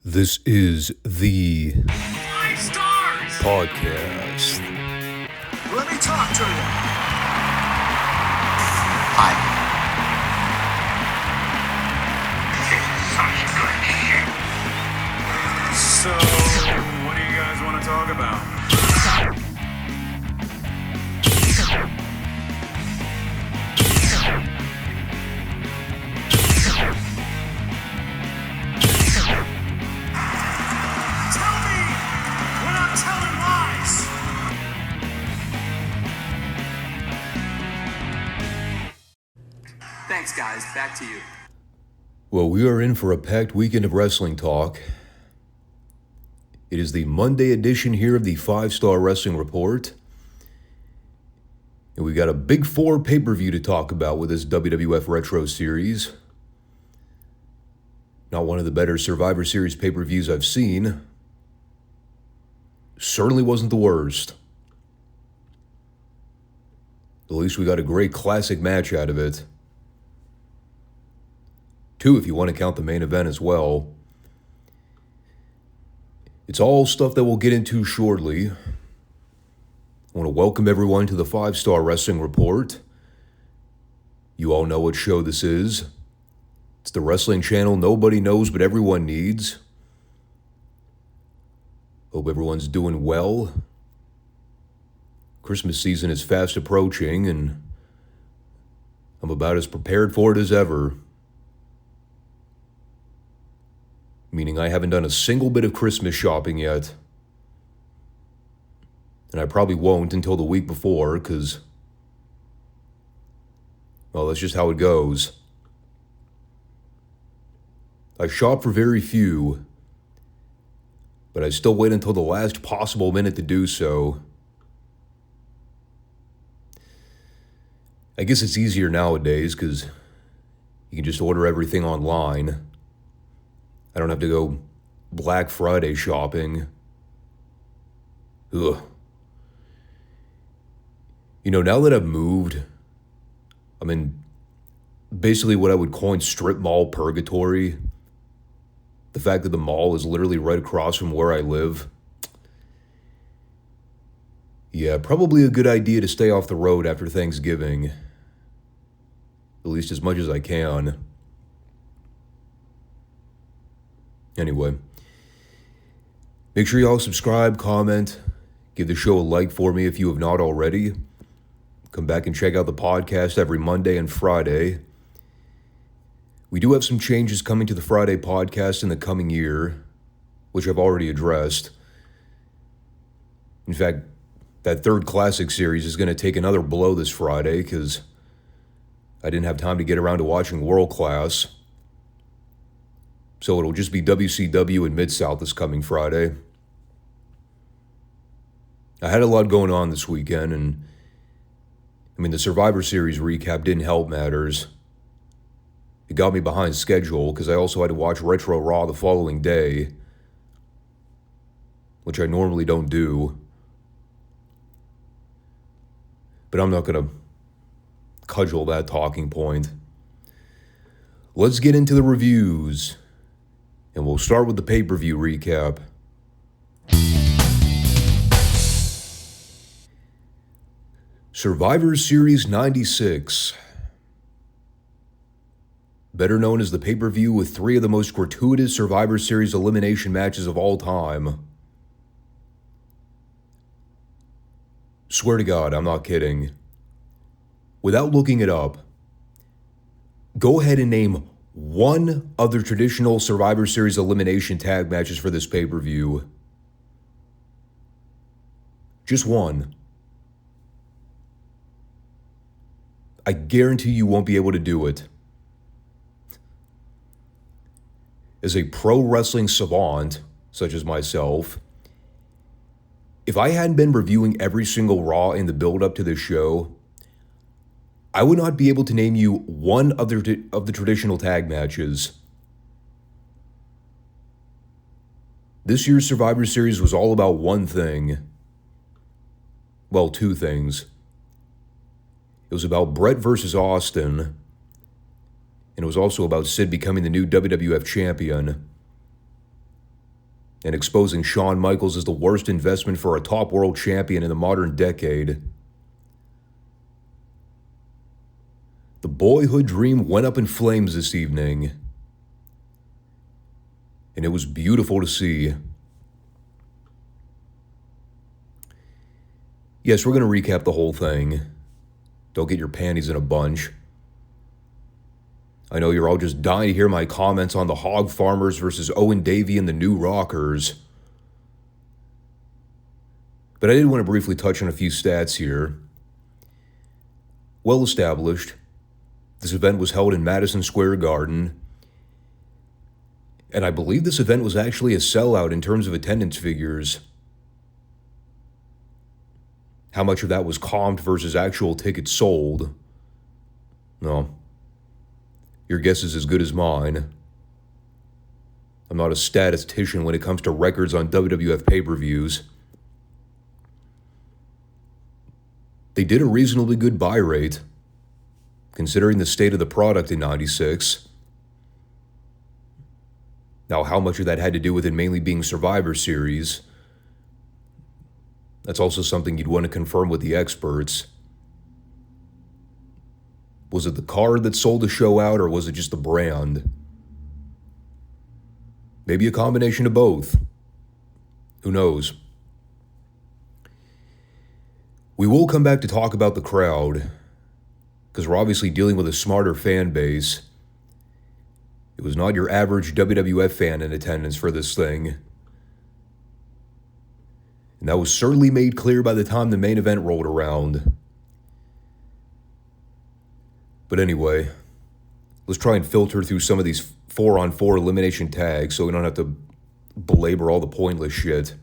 This is the Five Stars podcast. Let me talk to you. Hi. So, what do you guys want to talk about? Tell me when I'm telling lies. Thanks, guys. Back to you. Well, we are in for a packed weekend of wrestling talk. It is the Monday edition here of the Five Starr Wrestling Report. And we got a big 4 pay-per-view to talk about with this WWF Retro Series. Not one of the better Survivor Series pay-per-views I've seen. Certainly wasn't the worst. At least we got a great classic match out of it. 2 if you want to count the main event as well. It's all stuff that we'll get into shortly. I want to welcome everyone to the Five Starr Wrestling Report. You all know what show this is. It's the wrestling channel nobody knows but everyone needs. Hope everyone's doing well. Christmas season is fast approaching and I'm about as prepared for it as ever. Meaning I haven't done a single bit of Christmas shopping yet. And I probably won't until the week before, because, well, that's just how it goes. I shop for very few, but I still wait until the last possible minute to do so. I guess it's easier nowadays, because you can just order everything online. I don't have to go Black Friday shopping. Ugh. You know, now that I've moved, I'm in basically what I would coin strip mall purgatory. The fact that the mall is literally right across from where I live. Yeah, probably a good idea to stay off the road after Thanksgiving. At least as much as I can. Anyway, make sure y'all subscribe, comment, give the show a like for me if you have not already. Come back and check out the podcast every Monday and Friday. We do have some changes coming to the Friday podcast in the coming year, which I've already addressed. In fact, that third classic series is going to take another blow this Friday because I didn't have time to get around to watching World Class. So it'll just be WCW and Mid-South this coming Friday. I had a lot going on this weekend, and the Survivor Series recap didn't help matters. It got me behind schedule because I also had to watch Retro Raw the following day, which I normally don't do. But I'm not going to cudgel that talking point. Let's get into the reviews. And we'll start with the pay-per-view recap. Survivor Series 96. Better known as the pay-per-view with 3 of the most gratuitous Survivor Series elimination matches of all time. Swear to God, I'm not kidding. Without looking it up, go ahead and name one other traditional Survivor Series elimination tag matches for this pay-per-view. Just one. I guarantee you won't be able to do it. As a pro wrestling savant, such as myself, if I hadn't been reviewing every single Raw in the build-up to this show, I would not be able to name you one of the traditional tag matches. This year's Survivor Series was all about one thing. Well, 2 things. It was about Bret versus Austin, and it was also about Sid becoming the new WWF champion. and exposing Shawn Michaels as the worst investment for a top world champion in the modern decade. The boyhood dream went up in flames this evening, and it was beautiful to see. Yes, we're going to recap the whole thing. Don't get your panties in a bunch. I know you're all just dying to hear my comments on the Hog Farmers versus Owen Davey and the New Rockers. But I did want to briefly touch on a few stats here. Well established, this event was held in Madison Square Garden. And I believe this event was actually a sellout in terms of attendance figures. How much of that was comped versus actual tickets sold? No. Your guess is as good as mine. I'm not a statistician when it comes to records on WWF pay-per-views. They did a reasonably good buy rate, considering the state of the product in '96. Now, how much of that had to do with it mainly being Survivor Series? That's also something you'd want to confirm with the experts. Was it the card that sold the show out, or was it just the brand? Maybe a combination of both. Who knows? We will come back to talk about the crowd, because we're obviously dealing with a smarter fan base. It was not your average WWF fan in attendance for this thing. And that was certainly made clear by the time the main event rolled around. But anyway, let's try and filter through some of these 4-on-4 elimination tags so we don't have to belabor all the pointless shit.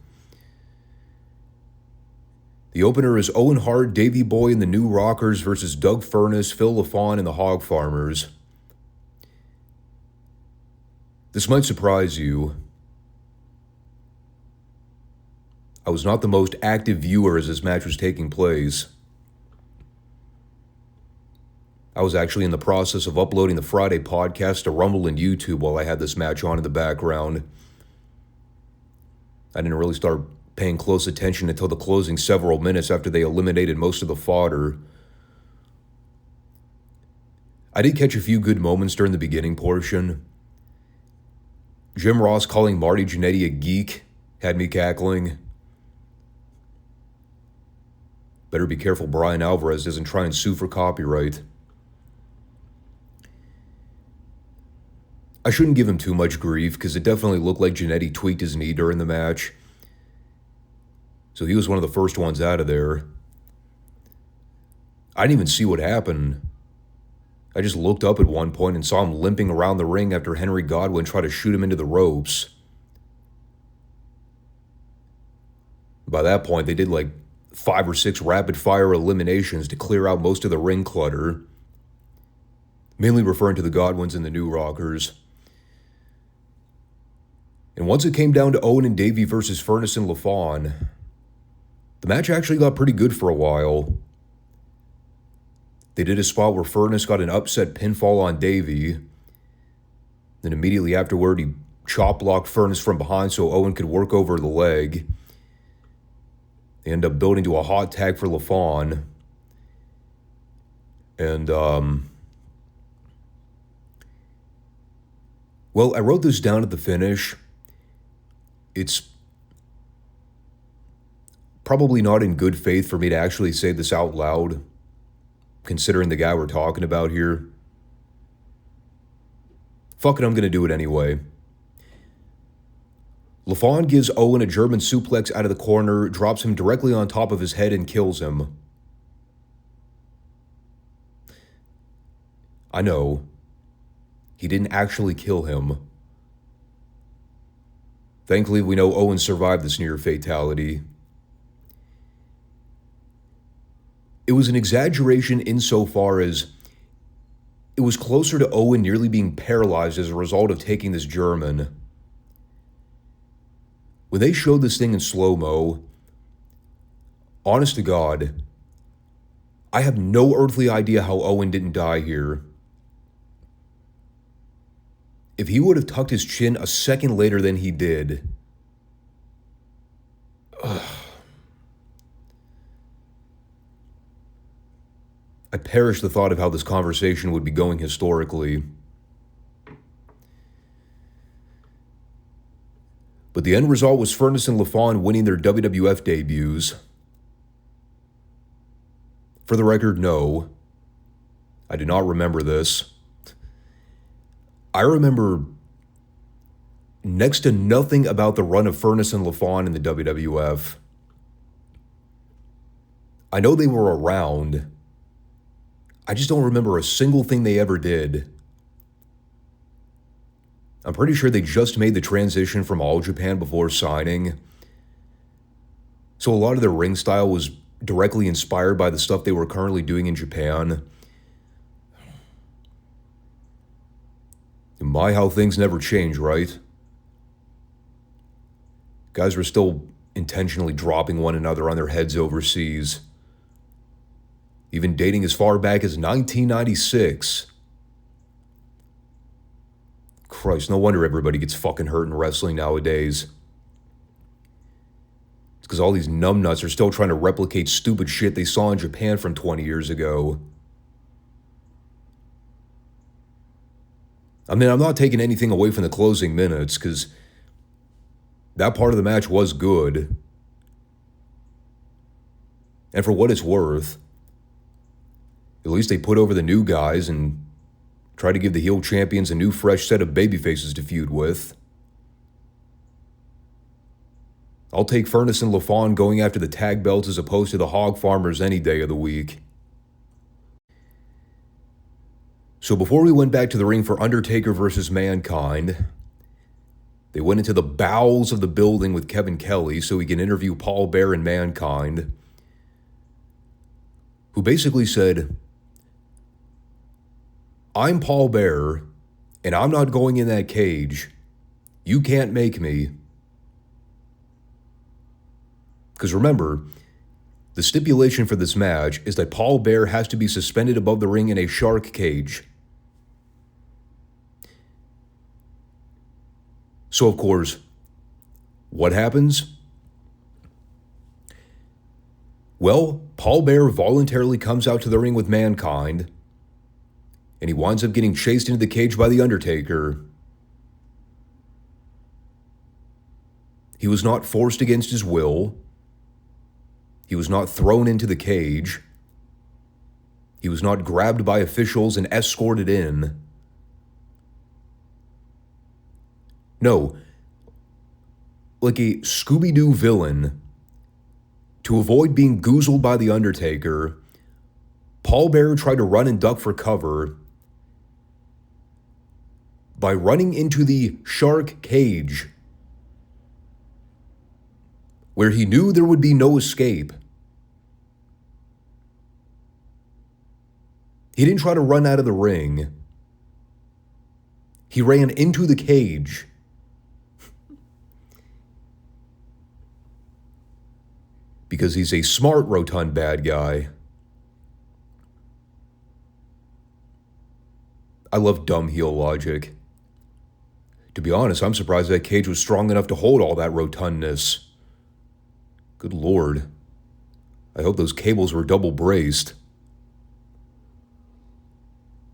The opener is Owen Hart, Davey Boy and the New Rockers versus Doug Furnas, Phil LaFawn, and the Hog Farmers. This might surprise you. I was not the most active viewer as this match was taking place. I was actually in the process of uploading the Friday podcast to Rumble and YouTube while I had this match on in the background. I didn't really start paying close attention until the closing several minutes after they eliminated most of the fodder. I did catch a few good moments during the beginning portion. Jim Ross calling Marty Jannetty a geek had me cackling. Better be careful Brian Alvarez doesn't try and sue for copyright. I shouldn't give him too much grief because it definitely looked like Jannetty tweaked his knee during the match. So he was one of the first ones out of there. I didn't even see what happened. I just looked up at one point and saw him limping around the ring after Henry Godwinn tried to shoot him into the ropes. By that point, they did like 5 or 6 rapid-fire eliminations to clear out most of the ring clutter. Mainly referring to the Godwinns and the New Rockers. And once it came down to Owen and Davey versus Furnas and LaFawn, the match actually got pretty good for a while. They did a spot where Furnas got an upset pinfall on Davey. Then immediately afterward, he chop blocked Furnas from behind so Owen could work over the leg. They end up building to a hot tag for LaFawn. And, well, I wrote this down at the finish. It's probably not in good faith for me to actually say this out loud, considering the guy we're talking about here. Fuck it, I'm going to do it anyway. LaFawn gives Owen a German suplex out of the corner, drops him directly on top of his head and kills him. I know. He didn't actually kill him. Thankfully, we know Owen survived this near fatality. It was an exaggeration insofar as it was closer to Owen nearly being paralyzed as a result of taking this German. When they showed this thing in slow-mo, honest to God, I have no earthly idea how Owen didn't die here. If he would have tucked his chin a second later than he did, I perish the thought of how this conversation would be going historically. But the end result was Furnas and LaFawn winning their WWF debuts. For the record, no. I do not remember this. I remember next to nothing about the run of Furnas and LaFawn in the WWF. I know they were around. I just don't remember a single thing they ever did. I'm pretty sure they just made the transition from All Japan before signing. So a lot of their ring style was directly inspired by the stuff they were currently doing in Japan. My, how things never change, right? Guys were still intentionally dropping one another on their heads overseas. Even dating as far back as 1996. Christ, no wonder everybody gets fucking hurt in wrestling nowadays. It's because all these numbnuts are still trying to replicate stupid shit they saw in Japan from 20 years ago. I mean, I'm not taking anything away from the closing minutes, because that part of the match was good. And for what it's worth, at least they put over the new guys and tried to give the heel champions a new fresh set of babyfaces to feud with. I'll take Furnas and LaFawn going after the tag belts as opposed to the Hog Farmers any day of the week. So before we went back to the ring for Undertaker versus Mankind, they went into the bowels of the building with Kevin Kelly so he can interview Paul Bearer and Mankind, who basically said, "I'm Paul Bearer, and I'm not going in that cage. You can't make me." Because remember, the stipulation for this match is that Paul Bearer has to be suspended above the ring in a shark cage. So, of course, what happens? Well, Paul Bearer voluntarily comes out to the ring with Mankind, and he winds up getting chased into the cage by The Undertaker. He was not forced against his will. He was not thrown into the cage. He was not grabbed by officials and escorted in. No, like a Scooby-Doo villain, to avoid being goozled by The Undertaker, Paul Bearer tried to run and duck for cover by running into the shark cage, where he knew there would be no escape. He didn't try to run out of the ring. He ran into the cage. Because he's a smart, rotund bad guy. I love dumb heel logic. To be honest, I'm surprised that cage was strong enough to hold all that rotundness. Good Lord. I hope those cables were double braced.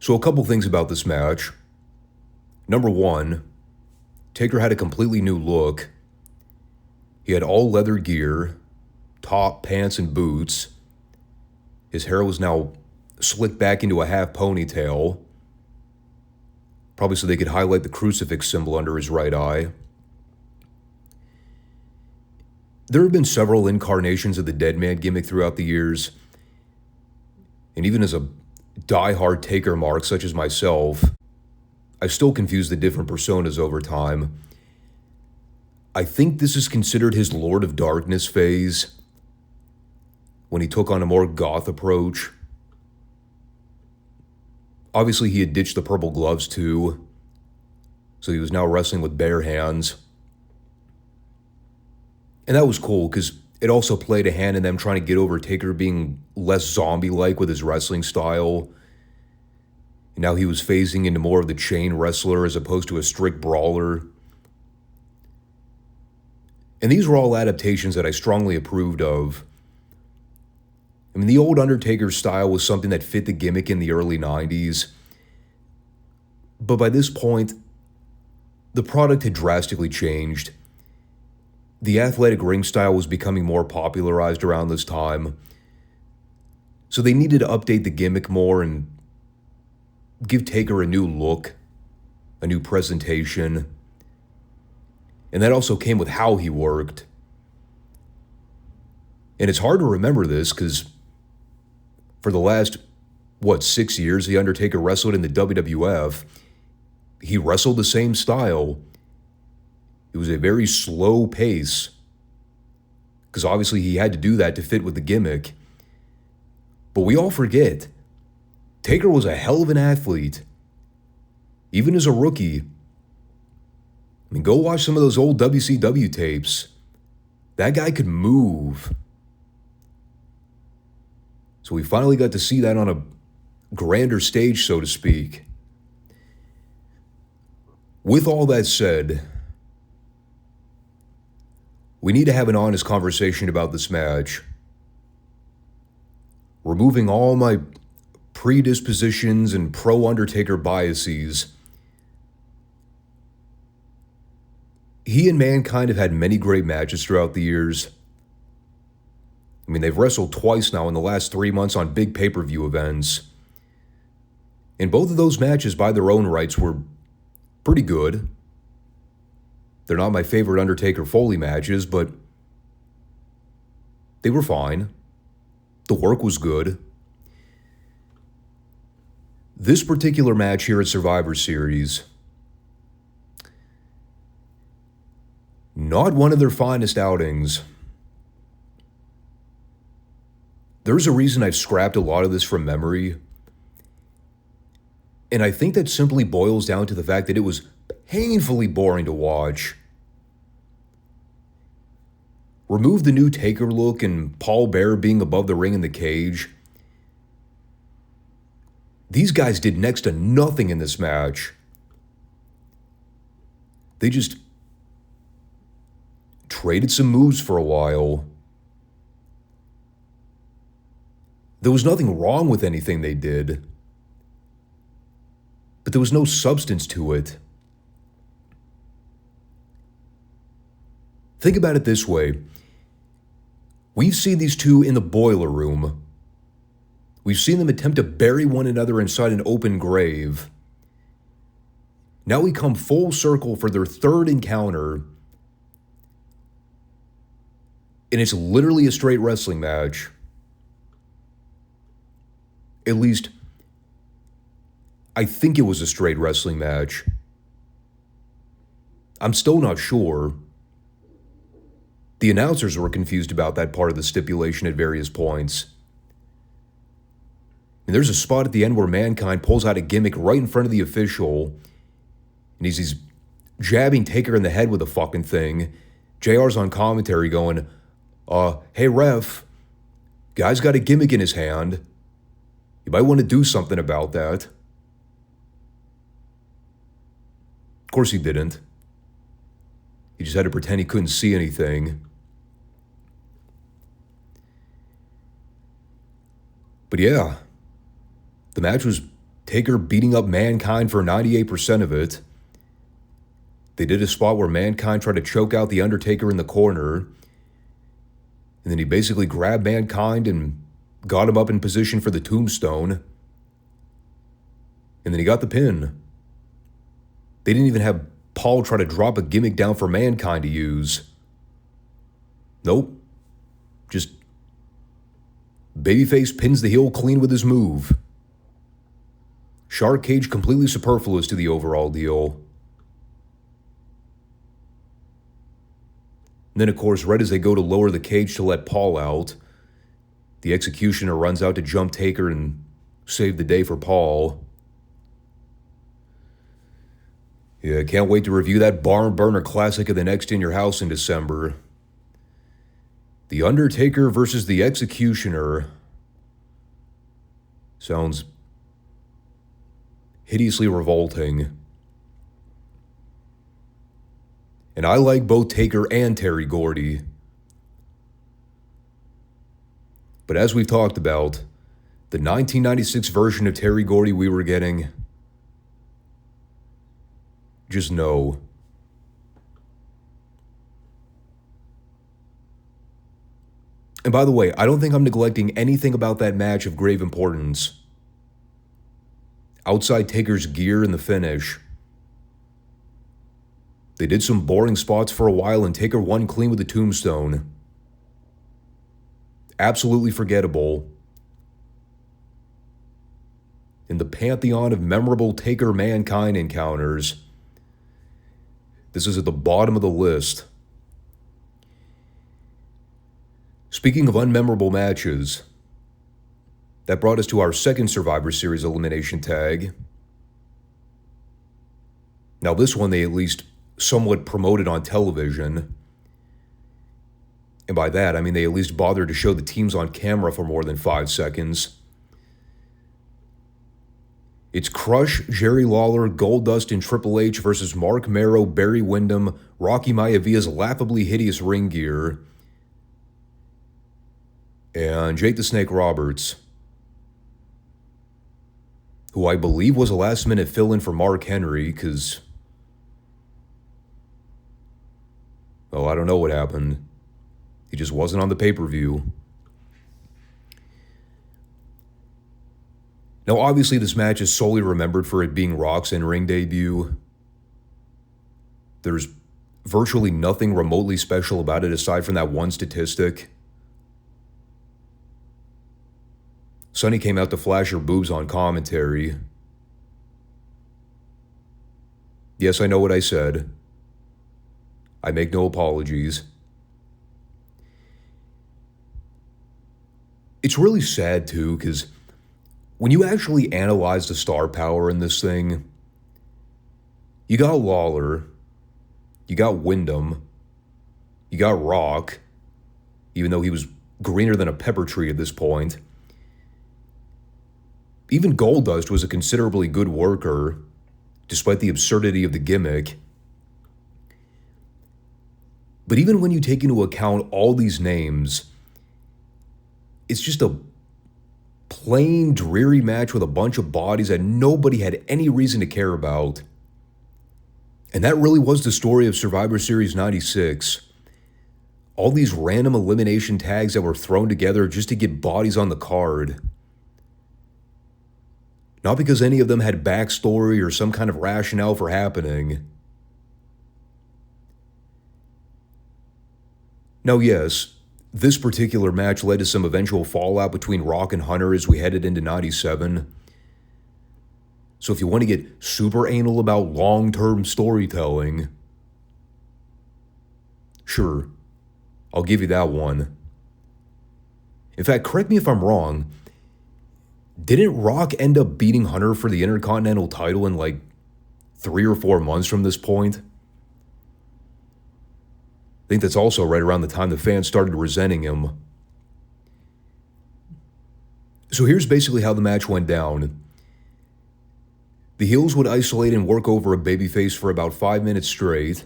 So a couple things about this match. Number one, Taker had a completely new look. He had all leather gear, top, pants, and boots. His hair was now slicked back into a half ponytail, probably so they could highlight the crucifix symbol under his right eye. There have been several incarnations of the dead man gimmick throughout the years, and even as a die-hard Taker mark such as myself, I still confuse the different personas over time. I think this is considered his Lord of Darkness phase, when he took on a more goth approach. Obviously, he had ditched the purple gloves too, so he was now wrestling with bare hands. And that was cool, because it also played a hand in them trying to get over Taker being less zombie-like with his wrestling style. And now he was phasing into more of the chain wrestler as opposed to a strict brawler. And these were all adaptations that I strongly approved of. I mean, the old Undertaker style was something that fit the gimmick in the early 90s. But by this point, the product had drastically changed. The athletic ring style was becoming more popularized around this time. So they needed to update the gimmick more and give Taker a new look, a new presentation. And that also came with how he worked. And it's hard to remember this because for the last, 6 years The Undertaker wrestled in the WWF. He wrestled the same style. It was a very slow pace because obviously he had to do that to fit with the gimmick. But we all forget, Taker was a hell of an athlete. Even as a rookie. I mean, go watch some of those old WCW tapes. That guy could move. So we finally got to see that on a grander stage, so to speak. With all that said, we need to have an honest conversation about this match. Removing all my predispositions and pro-Undertaker biases, he and Mankind have had many great matches throughout the years. I mean, they've wrestled twice now in the last 3 months on big pay-per-view events. And both of those matches, by their own rights, were pretty good. They're not my favorite Undertaker Foley matches, but they were fine. The work was good. This particular match here at Survivor Series, not one of their finest outings. There's a reason I've scrapped a lot of this from memory. And I think that simply boils down to the fact that it was painfully boring to watch. Remove the new Taker look and Paul Bearer being above the ring in the cage. These guys did next to nothing in this match. They just traded some moves for a while. There was nothing wrong with anything they did, but there was no substance to it. Think about it this way. We've seen these two in the boiler room. We've seen them attempt to bury one another inside an open grave. Now we come full circle for their third encounter, and it's literally a straight wrestling match. At least, I think it was a straight wrestling match. I'm still not sure. The announcers were confused about that part of the stipulation at various points. And there's a spot at the end where Mankind pulls out a gimmick right in front of the official, and he's jabbing Taker in the head with a fucking thing. JR's on commentary going, hey ref, guy's got a gimmick in his hand. You might want to do something about that. Of course he didn't. He just had to pretend he couldn't see anything. But yeah, the match was Taker beating up Mankind for 98% of it. They did a spot where Mankind tried to choke out The Undertaker in the corner. And then he basically grabbed Mankind and got him up in position for the tombstone. And then he got the pin. They didn't even have Paul try to drop a gimmick down for Mankind to use. Nope. Just babyface pins the heel clean with his move. Shark cage completely superfluous to the overall deal. And then, of course, right as they go to lower the cage to let Paul out, the executioner runs out to jump Taker and save the day for Paul. Yeah, can't wait to review that barn burner classic of the Next in Your House in December. The Undertaker versus the Executioner. Sounds hideously revolting. And I like both Taker and Terry Gordy. But as we've talked about, the 1996 version of Terry Gordy we were getting, just no. And by the way, I don't think I'm neglecting anything about that match of grave importance. Outside Taker's gear in the finish. They did some boring spots for a while and Taker won clean with the tombstone. Absolutely forgettable. In the pantheon of memorable Taker-Mankind encounters, this is at the bottom of the list. Speaking of unmemorable matches, that brought us to our second Survivor Series elimination tag. Now this one they at least somewhat promoted on television. And by that, I mean they at least bothered to show the teams on camera for more than 5 seconds. It's Crush, Jerry Lawler, Goldust, and Triple H versus Mark Marrow, Barry Windham, Rocky Mayavia's laughably hideous ring gear, and Jake the Snake Roberts, who I believe was a last-minute fill-in for Mark Henry, because, well, I don't know what happened. He just wasn't on the pay-per-view. Now, obviously, this match is solely remembered for it being Rock's in-ring debut. There's virtually nothing remotely special about it aside from that one statistic. Sunny came out to flash her boobs on commentary. Yes, I know what I said. I make no apologies. It's really sad, too, because when you actually analyze the star power in this thing, you got Lawler, you got Windham, you got Rock, even though he was greener than a pepper tree at this point. Even Goldust was a considerably good worker, despite the absurdity of the gimmick. But even when you take into account all these names, it's just a plain, dreary match with a bunch of bodies that nobody had any reason to care about. And that really was the story of Survivor Series 96. All these random elimination tags that were thrown together just to get bodies on the card. Not because any of them had backstory or some kind of rationale for happening. Now, yes, this particular match led to some eventual fallout between Rock and Hunter as we headed into 97. So if you want to get super anal about long-term storytelling, sure, I'll give you that one. In fact, correct me if I'm wrong, didn't Rock end up beating Hunter for the Intercontinental title in like 3 or 4 months from this point? I think that's also right around the time the fans started resenting him. So here's basically how the match went down. The heels would isolate and work over a babyface for about 5 minutes straight.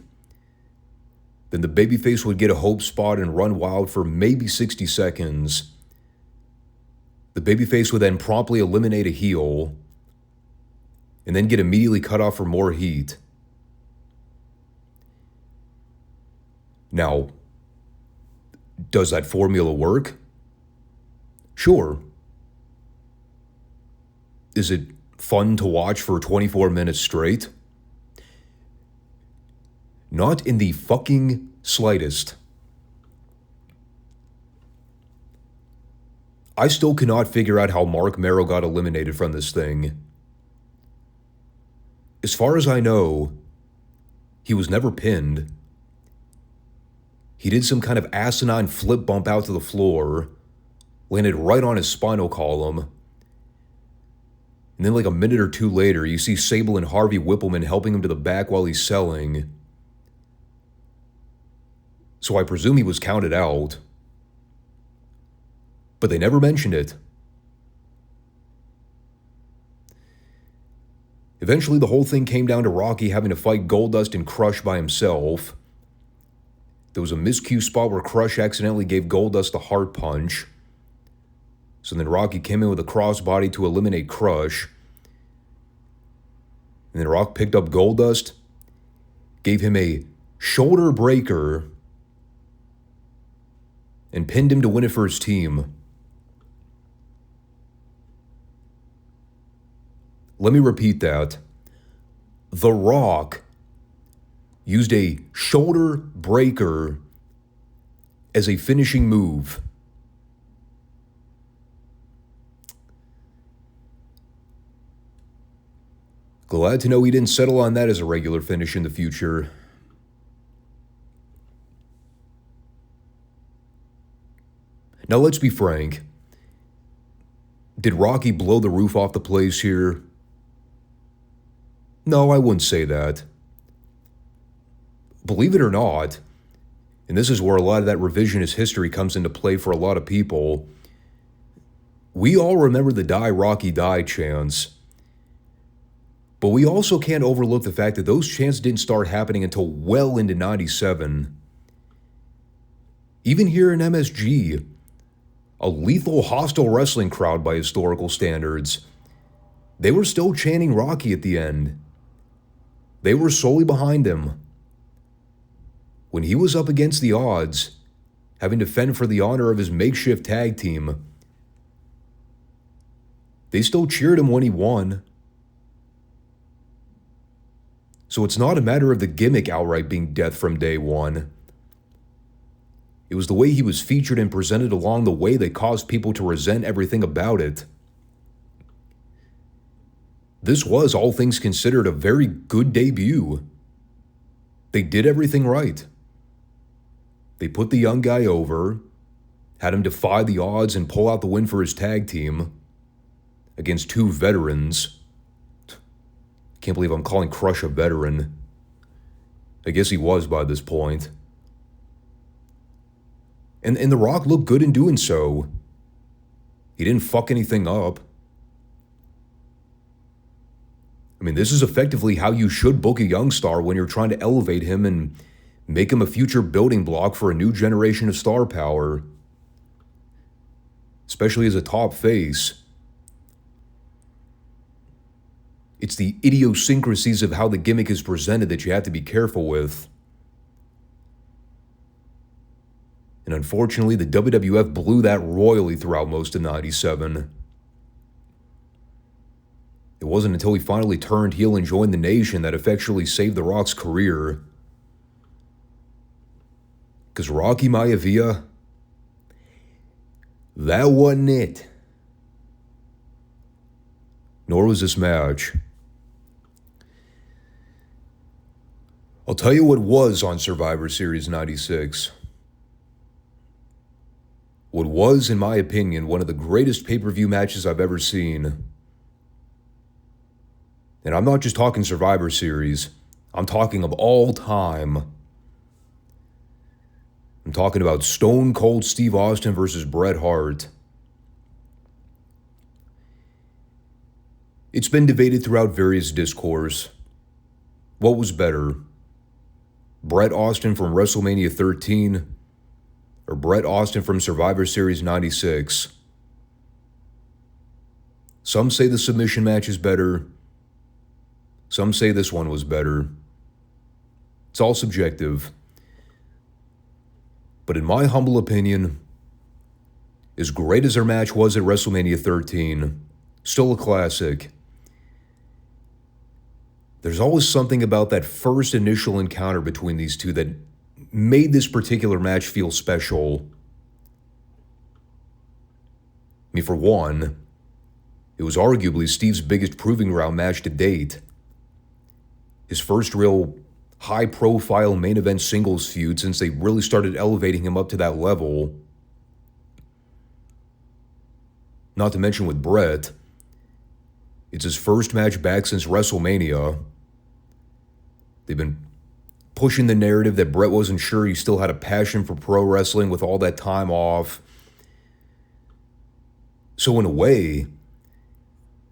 Then the babyface would get a hope spot and run wild for maybe 60 seconds. The babyface would then promptly eliminate a heel and then get immediately cut off for more heat. Now, does that formula work? Sure. Is it fun to watch for 24 minutes straight? Not in the fucking slightest. I still cannot figure out how Mark Marrow got eliminated from this thing. As far as I know, he was never pinned. He did some kind of asinine flip bump out to the floor, landed right on his spinal column, and then like a minute or two later, you see Sable and Harvey Whippleman helping him to the back while he's selling. So I presume he was counted out. But they never mentioned it. Eventually, the whole thing came down to Rocky having to fight Goldust and Crush by himself. There was a miscue spot where Crush accidentally gave Goldust a heart punch. So then Rocky came in with a crossbody to eliminate Crush. And then Rock picked up Goldust, gave him a shoulder breaker, and pinned him to win it for his team. Let me repeat that. The Rock used a shoulder breaker as a finishing move. Glad to know he didn't settle on that as a regular finish in the future. Now let's be frank. Did Rocky blow the roof off the place here? No, I wouldn't say that. Believe it or not, and this is where a lot of that revisionist history comes into play for a lot of people, we all remember the Die Rocky Die chants. But we also can't overlook the fact that those chants didn't start happening until well into 97. Even here in MSG, a lethal, hostile wrestling crowd by historical standards, they were still chanting Rocky at the end. They were solely behind him. When he was up against the odds, having to fend for the honor of his makeshift tag team, they still cheered him when he won. So it's not a matter of the gimmick outright being death from day one. It was the way he was featured and presented along the way that caused people to resent everything about it. This was, all things considered, a very good debut. They did everything right. They put the young guy over, had him defy the odds and pull out the win for his tag team against two veterans. Can't believe I'm calling Crush a veteran. I guess he was by this point. And The Rock looked good in doing so. He didn't fuck anything up. I mean, this is effectively how you should book a young star when you're trying to elevate him and make him a future building block for a new generation of star power. Especially as a top face. It's the idiosyncrasies of how the gimmick is presented that you have to be careful with. And unfortunately, the WWF blew that royally throughout most of 97. It wasn't until he finally turned heel and joined the Nation that effectually saved The Rock's career. Because Rocky Maivia, that wasn't it. Nor was this match. I'll tell you what was on Survivor Series 96. What was, in my opinion, one of the greatest pay-per-view matches I've ever seen. And I'm not just talking Survivor Series. I'm talking of all time. I'm talking about Stone Cold Steve Austin versus Bret Hart. It's been debated throughout various discourse. What was better? Bret Austin from WrestleMania 13 or Bret Austin from Survivor Series 96? Some say the submission match is better. Some say this one was better. It's all subjective. But in my humble opinion, as great as their match was at WrestleMania 13, still a classic. There's always something about that first initial encounter between these two that made this particular match feel special. I mean, for one, it was arguably Steve's biggest proving ground match to date. His first real high-profile main event singles feud since they really started elevating him up to that level. Not to mention with Bret, it's his first match back since WrestleMania. They've been pushing the narrative that Bret wasn't sure he still had a passion for pro wrestling with all that time off. So in a way,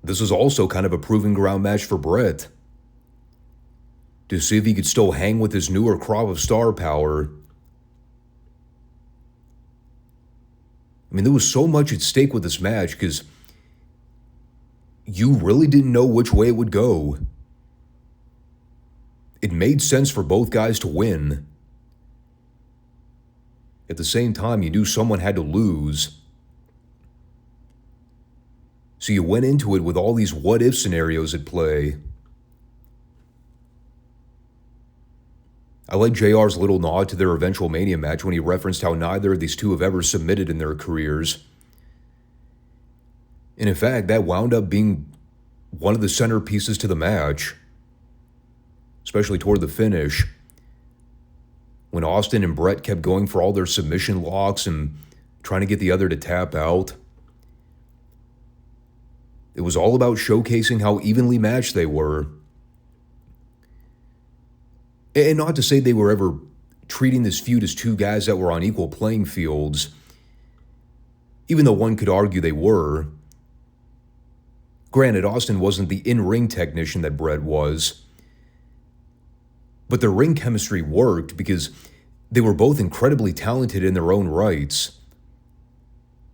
this is also kind of a proving ground match for Bret. To see if he could still hang with his newer crop of star power. I mean, there was so much at stake with this match because you really didn't know which way it would go. It made sense for both guys to win. At the same time, you knew someone had to lose. So you went into it with all these what-if scenarios at play. I like JR's little nod to their eventual Mania match when he referenced how neither of these two have ever submitted in their careers. And in fact, that wound up being one of the centerpieces to the match, especially toward the finish, when Austin and Bret kept going for all their submission locks and trying to get the other to tap out. It was all about showcasing how evenly matched they were. And not to say they were ever treating this feud as two guys that were on equal playing fields, even though one could argue they were. Granted, Austin wasn't the in-ring technician that Bret was, but their ring chemistry worked because they were both incredibly talented in their own rights.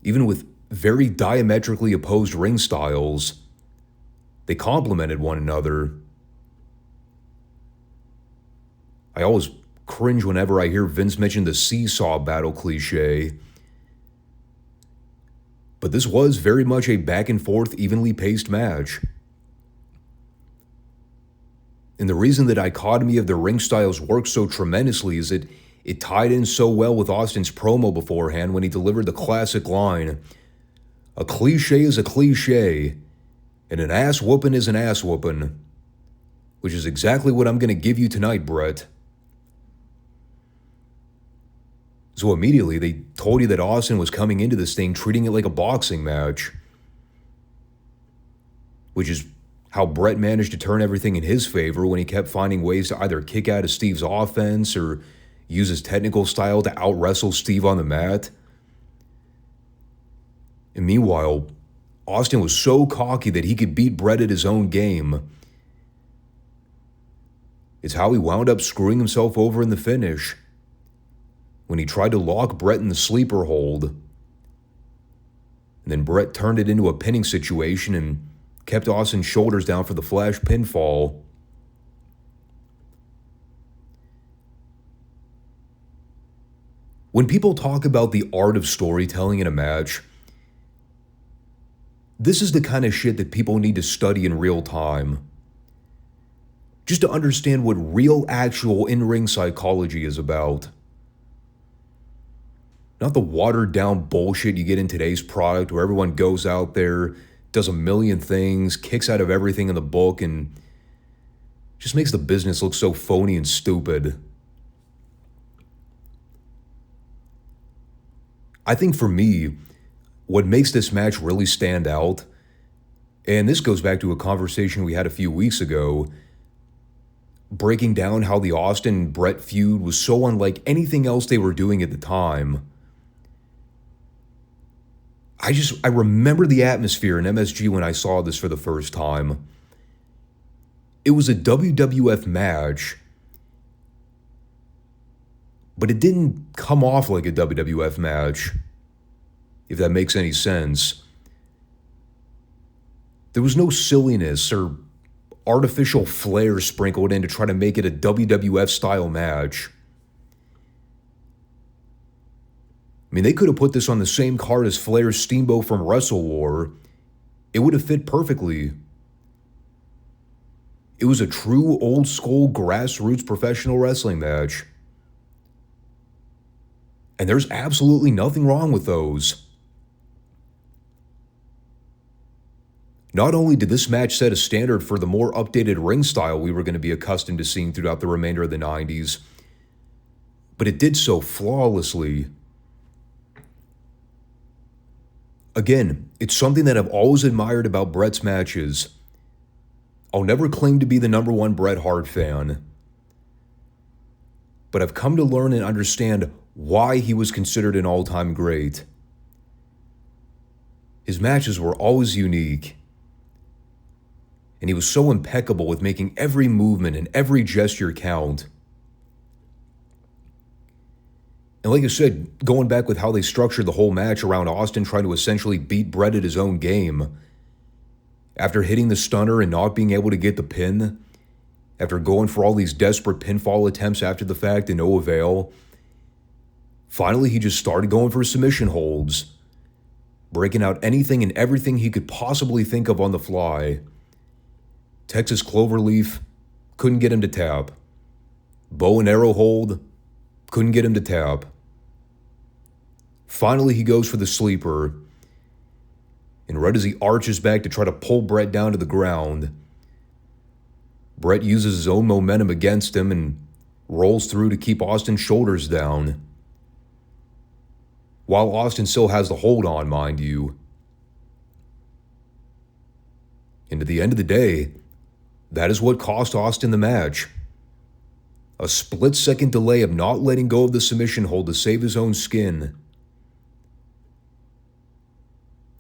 Even with very diametrically opposed ring styles, they complemented one another. I always cringe whenever I hear Vince mention the seesaw battle cliche, but this was very much a back and forth, evenly paced match. And the reason the dichotomy of their ring styles worked so tremendously is that it tied in so well with Austin's promo beforehand when he delivered the classic line, "A cliche is a cliche, and an ass whooping is an ass whooping," which is exactly what I'm going to give you tonight, Bret. So immediately they told you that Austin was coming into this thing treating it like a boxing match, which is how Bret managed to turn everything in his favor when he kept finding ways to either kick out of Steve's offense or use his technical style to out-wrestle Steve on the mat. And meanwhile, Austin was so cocky that he could beat Bret at his own game. It's how he wound up screwing himself over in the finish, when he tried to lock Bret in the sleeper hold. And then Bret turned it into a pinning situation and kept Austin's shoulders down for the flash pinfall. When people talk about the art of storytelling in a match, this is the kind of shit that people need to study in real time, just to understand what real, actual in-ring psychology is about. Not the watered-down bullshit you get in today's product where everyone goes out there, does a million things, kicks out of everything in the book, and just makes the business look so phony and stupid. I think for me, what makes this match really stand out, and this goes back to a conversation we had a few weeks ago, breaking down how the Austin-Bret feud was so unlike anything else they were doing at the time. I remember the atmosphere in MSG when I saw this for the first time. It was a WWF match, but it didn't come off like a WWF match, if that makes any sense. There was no silliness or artificial flair sprinkled in to try to make it a WWF-style match. I mean, they could have put this on the same card as Flair's Steamboat from Wrestle War. It would have fit perfectly. It was a true old-school grassroots professional wrestling match. And there's absolutely nothing wrong with those. Not only did this match set a standard for the more updated ring style we were going to be accustomed to seeing throughout the remainder of the 90s, but it did so flawlessly. Again, it's something that I've always admired about Bret's matches. I'll never claim to be the number one Bret Hart fan, but I've come to learn and understand why he was considered an all-time great. His matches were always unique, and he was so impeccable with making every movement and every gesture count. And like I said, going back with how they structured the whole match around Austin trying to essentially beat Bret at his own game, after hitting the stunner and not being able to get the pin, after going for all these desperate pinfall attempts after the fact and no avail, finally he just started going for submission holds, breaking out anything and everything he could possibly think of on the fly. Texas Cloverleaf, couldn't get him to tap. Bow and arrow hold, couldn't get him to tap. Finally, he goes for the sleeper. And right as he arches back to try to pull Bret down to the ground, Bret uses his own momentum against him and rolls through to keep Austin's shoulders down. While Austin still has the hold on, mind you. And at the end of the day, that is what cost Austin the match. A split-second delay of not letting go of the submission hold to save his own skin.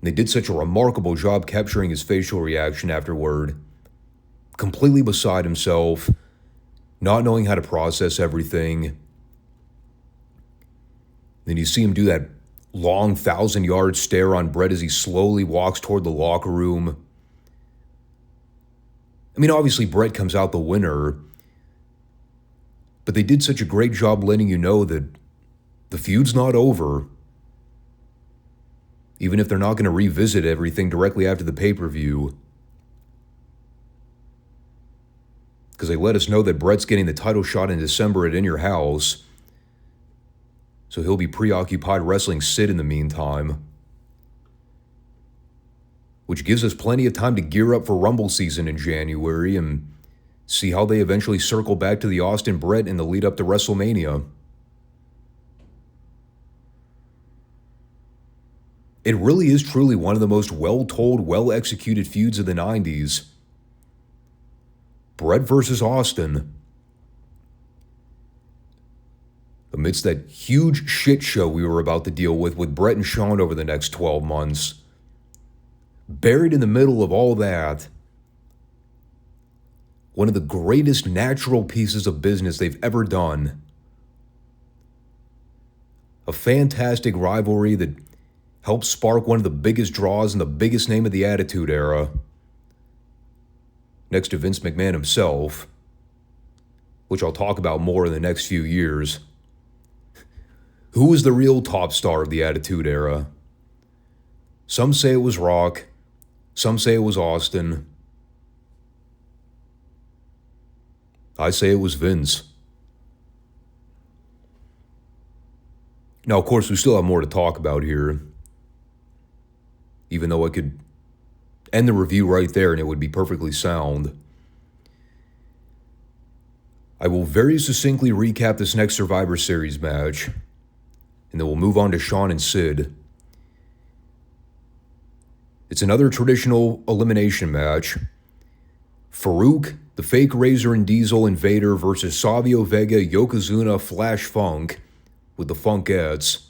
They did such a remarkable job capturing his facial reaction afterward. Completely beside himself, not knowing how to process everything. Then you see him do that long 1,000-yard stare on Bret as he slowly walks toward the locker room. I mean, obviously Bret comes out the winner, but they did such a great job letting you know that the feud's not over. Even if they're not going to revisit everything directly after the pay-per-view. Because they let us know that Bret's getting the title shot in December at In Your House. So he'll be preoccupied wrestling Sid in the meantime. Which gives us plenty of time to gear up for Rumble season in January and see how they eventually circle back to the Austin Bret in the lead up to WrestleMania. It really is truly one of the most well-told, well-executed feuds of the 90s. Bret versus Austin. Amidst that huge shit show we were about to deal with Bret and Shawn over the next 12 months. Buried in the middle of all that, one of the greatest natural pieces of business they've ever done. A fantastic rivalry that helped spark one of the biggest draws and the biggest name of the Attitude Era. Next to Vince McMahon himself, which I'll talk about more in the next few years. Who was the real top star of the Attitude Era? Some say it was Rock, some say it was Austin. I say it was Vince. Now, of course, we still have more to talk about here. Even though I could end the review right there and it would be perfectly sound. I will very succinctly recap this next Survivor Series match, and then we'll move on to Shawn and Sid. It's another traditional elimination match. Farouk, the Fake Razor and Diesel Invader versus Savio Vega, Yokozuna, Flash Funk with the Funkettes.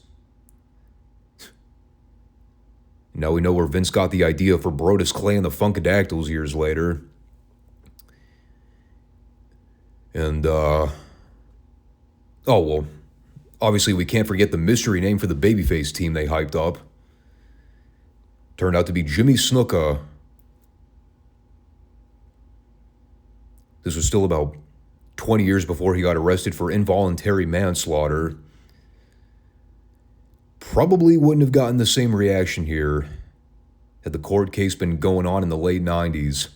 Now we know where Vince got the idea for Brodus Clay and the Funkadactyls years later. And, oh, well, obviously we can't forget the mystery name for the babyface team they hyped up. Turned out to be Jimmy Snuka. This was still about 20 years before he got arrested for involuntary manslaughter. Probably wouldn't have gotten the same reaction here had the court case been going on in the late 90s.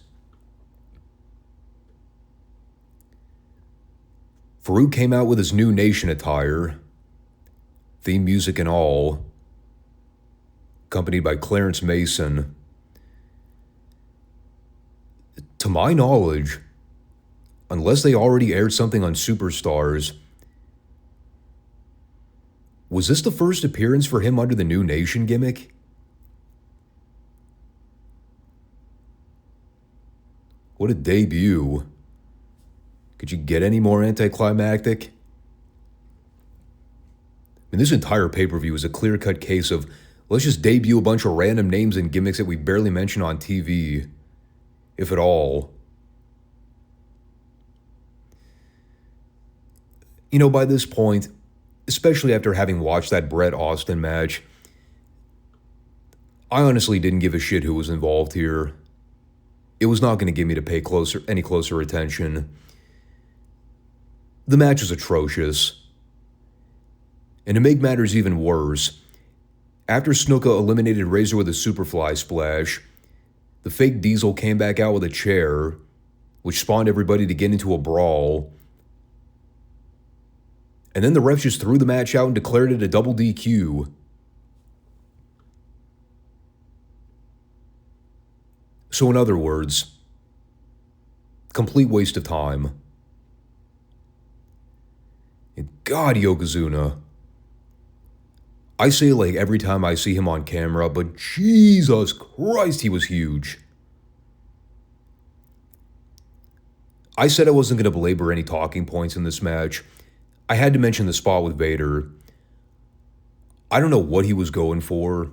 Farouk came out with his new Nation attire, theme music and all, accompanied by Clarence Mason. To my knowledge, unless they already aired something on Superstars, was this the first appearance for him under the new Nation gimmick? What a debut. Could you get any more anticlimactic? And this entire pay-per-view is a clear-cut case of, let's just debut a bunch of random names and gimmicks that we barely mention on TV, if at all. You know, by this point, especially after having watched that Bret Austin match. I honestly didn't give a shit who was involved here. It was not going to get me to pay any closer attention. The match was atrocious. And to make matters even worse, after Snuka eliminated Razor with a Superfly splash, the fake Diesel came back out with a chair, which spawned everybody to get into a brawl. And then the refs just threw the match out and declared it a double DQ. So in other words, complete waste of time. And God, Yokozuna. I say it like every time I see him on camera, but Jesus Christ, he was huge. I said I wasn't going to belabor any talking points in this match. I had to mention the spot with Vader. I don't know what he was going for.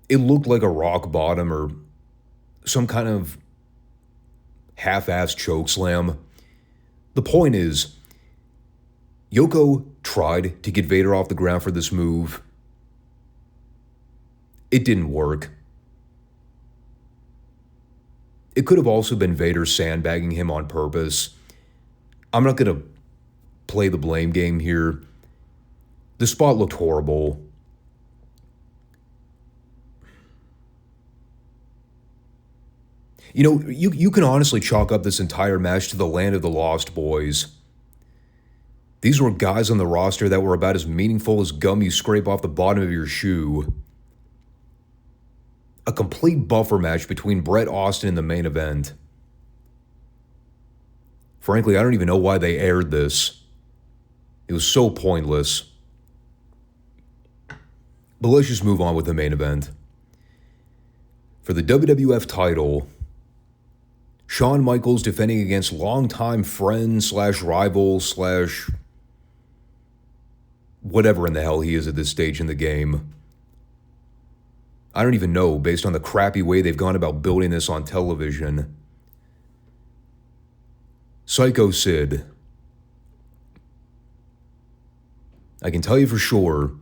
It looked like a rock bottom or some kind of half-assed choke slam. The point is, Yoko tried to get Vader off the ground for this move. It didn't work. It could have also been Vader sandbagging him on purpose. I'm not going to play the blame game here. The spot looked horrible. You know, you can honestly chalk up this entire match to the land of the Lost Boys. These were guys on the roster that were about as meaningful as gum you scrape off the bottom of your shoe. A complete buffer match between Bret Austin and the main event. Frankly, I don't even know why they aired this. It was so pointless. But let's just move on with the main event. For the WWF title, Shawn Michaels defending against longtime friend / rival / whatever in the hell he is at this stage in the game. I don't even know, based on the crappy way they've gone about building this on television. Sycho Sid. I can tell you for sure,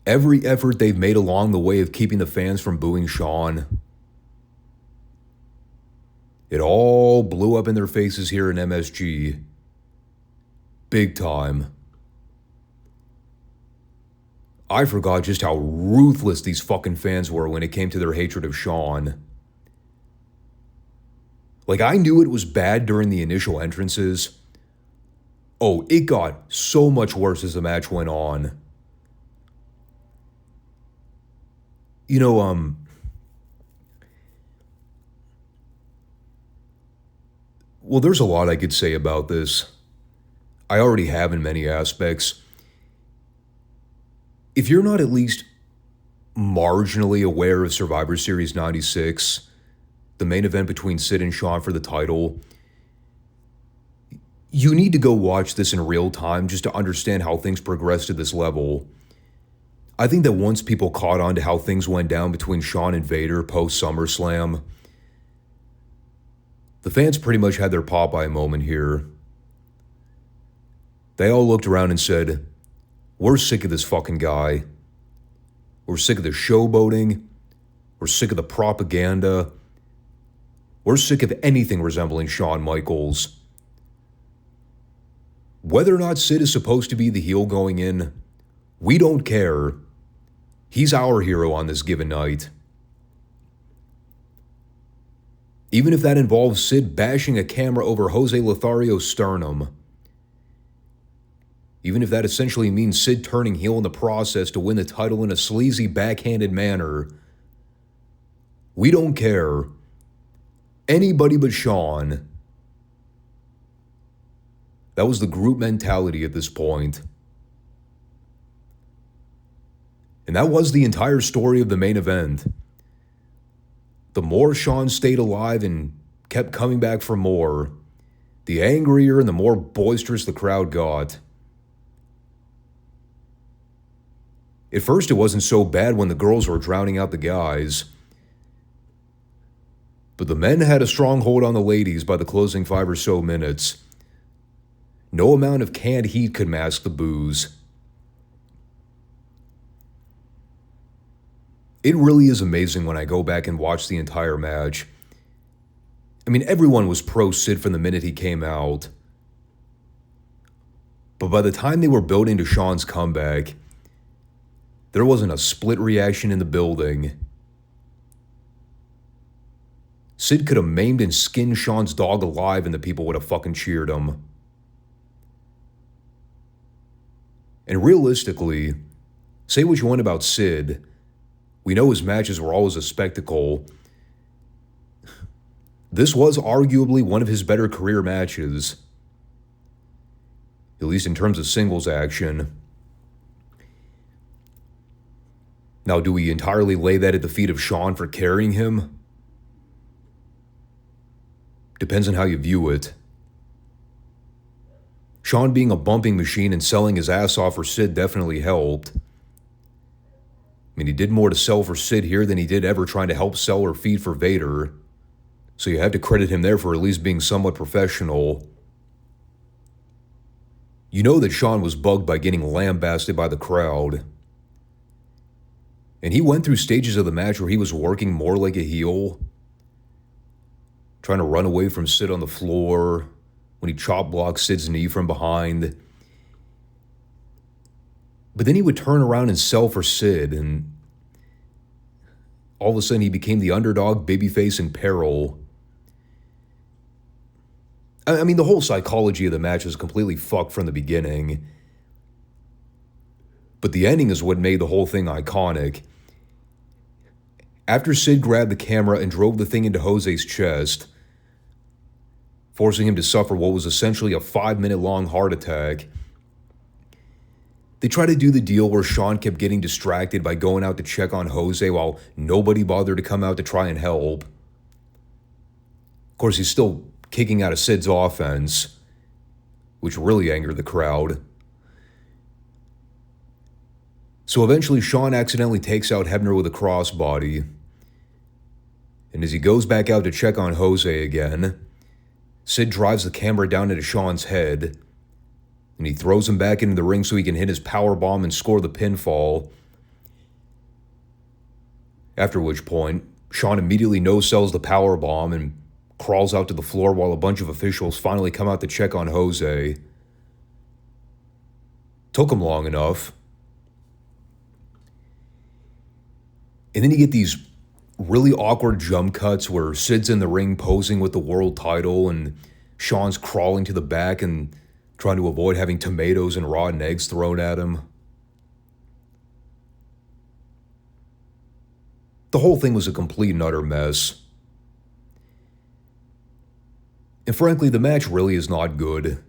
every effort they've made along the way of keeping the fans from booing Shawn, it all blew up in their faces here in MSG. Big time. I forgot just how ruthless these fucking fans were when it came to their hatred of Shawn. Like, I knew it was bad during the initial entrances. Oh, it got so much worse as the match went on. You know, well, there's a lot I could say about this. I already have in many aspects. If you're not at least marginally aware of Survivor Series 96, the main event between Sid and Shawn for the title, you need to go watch this in real time just to understand how things progressed to this level. I think that once people caught on to how things went down between Shawn and Vader post SummerSlam, the fans pretty much had their Popeye moment here. They all looked around and said, "We're sick of this fucking guy. We're sick of the showboating. We're sick of the propaganda. We're sick of anything resembling Shawn Michaels." Whether or not Sid is supposed to be the heel going in, we don't care. He's our hero on this given night. Even if that involves Sid bashing a camera over Jose Lothario's sternum. Even if that essentially means Sid turning heel in the process to win the title in a sleazy, backhanded manner. We don't care. Anybody but Shawn. That was the group mentality at this point. And that was the entire story of the main event. The more Shawn stayed alive and kept coming back for more, the angrier and the more boisterous the crowd got. At first, it wasn't so bad when the girls were drowning out the guys. But the men had a strong hold on the ladies by the closing 5 or so minutes. No amount of canned heat could mask the boos. It really is amazing when I go back and watch the entire match. I mean, everyone was pro Sid from the minute he came out. But by the time they were building to Shawn's comeback, there wasn't a split reaction in the building. Sid could have maimed and skinned Shawn's dog alive and the people would have fucking cheered him. And realistically, say what you want about Sid, we know his matches were always a spectacle. This was arguably one of his better career matches, at least in terms of singles action. Now, do we entirely lay that at the feet of Shawn for carrying him? Depends on how you view it. Shawn being a bumping machine and selling his ass off for Sid definitely helped. I mean, he did more to sell for Sid here than he did ever trying to help sell or feed for Vader. So you have to credit him there for at least being somewhat professional. You know that Shawn was bugged by getting lambasted by the crowd. And he went through stages of the match where he was working more like a heel, trying to run away from Sid on the floor, when he chop blocked Sid's knee from behind. But then he would turn around and sell for Sid, and all of a sudden he became the underdog, babyface in peril. I mean, the whole psychology of the match was completely fucked from the beginning. But the ending is what made the whole thing iconic. After Sid grabbed the camera and drove the thing into Jose's chest, forcing him to suffer what was essentially a 5-minute-long heart attack, they tried to do the deal where Shawn kept getting distracted by going out to check on Jose while nobody bothered to come out to try and help. Of course, he's still kicking out of Sid's offense, which really angered the crowd. So eventually, Shawn accidentally takes out Hebner with a crossbody. And as he goes back out to check on Jose again, Sid drives the camera down into Shawn's head, and he throws him back into the ring so he can hit his powerbomb and score the pinfall. After which point, Shawn immediately no-sells the powerbomb and crawls out to the floor while a bunch of officials finally come out to check on Jose. Took him long enough. And then you get these really awkward jump cuts where Sid's in the ring posing with the world title and Shawn's crawling to the back and trying to avoid having tomatoes and rotten eggs thrown at him. The whole thing was a complete and utter mess. And frankly, the match really is not good.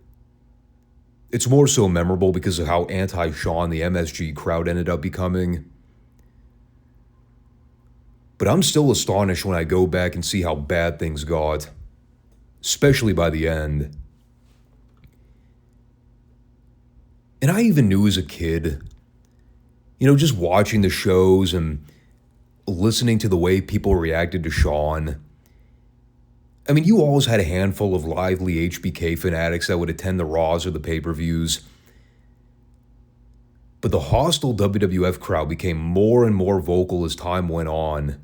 It's more so memorable because of how anti-Shawn the MSG crowd ended up becoming. But I'm still astonished when I go back and see how bad things got, especially by the end. And I even knew as a kid, just watching the shows and listening to the way people reacted to Shawn. I mean, you always had a handful of lively HBK fanatics that would attend the Raws or the pay-per-views. But the hostile WWF crowd became more and more vocal as time went on.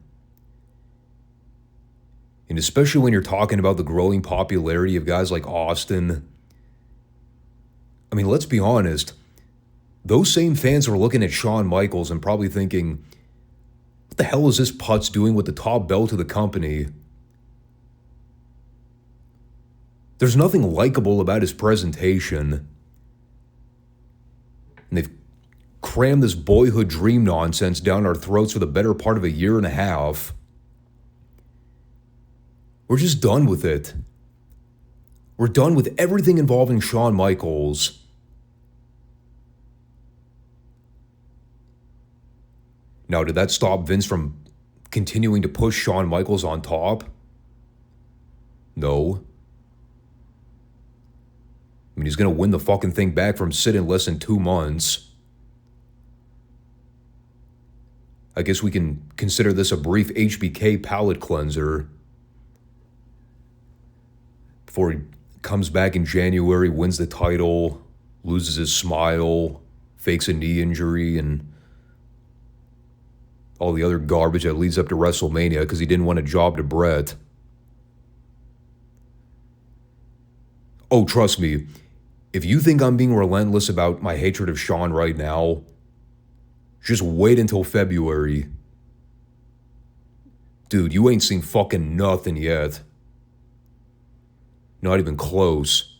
And especially when you're talking about the growing popularity of guys like Austin. I mean, let's be honest. Those same fans were looking at Shawn Michaels and probably thinking, what the hell is this putz doing with the top belt of the company? There's nothing likable about his presentation. And they've crammed this boyhood dream nonsense down our throats for the better part of a year and a half. We're just done with it. We're done with everything involving Shawn Michaels. Now, did that stop Vince from continuing to push Shawn Michaels on top? No. I mean, he's going to win the fucking thing back from Sid in less than 2 months. I guess we can consider this a brief HBK palate cleanser before he comes back in January, wins the title, loses his smile, fakes a knee injury, and all the other garbage that leads up to WrestleMania because he didn't want a job to Bret. Oh, trust me, if you think I'm being relentless about my hatred of Shawn right now, just wait until February. Dude, you ain't seen fucking nothing yet. Not even close.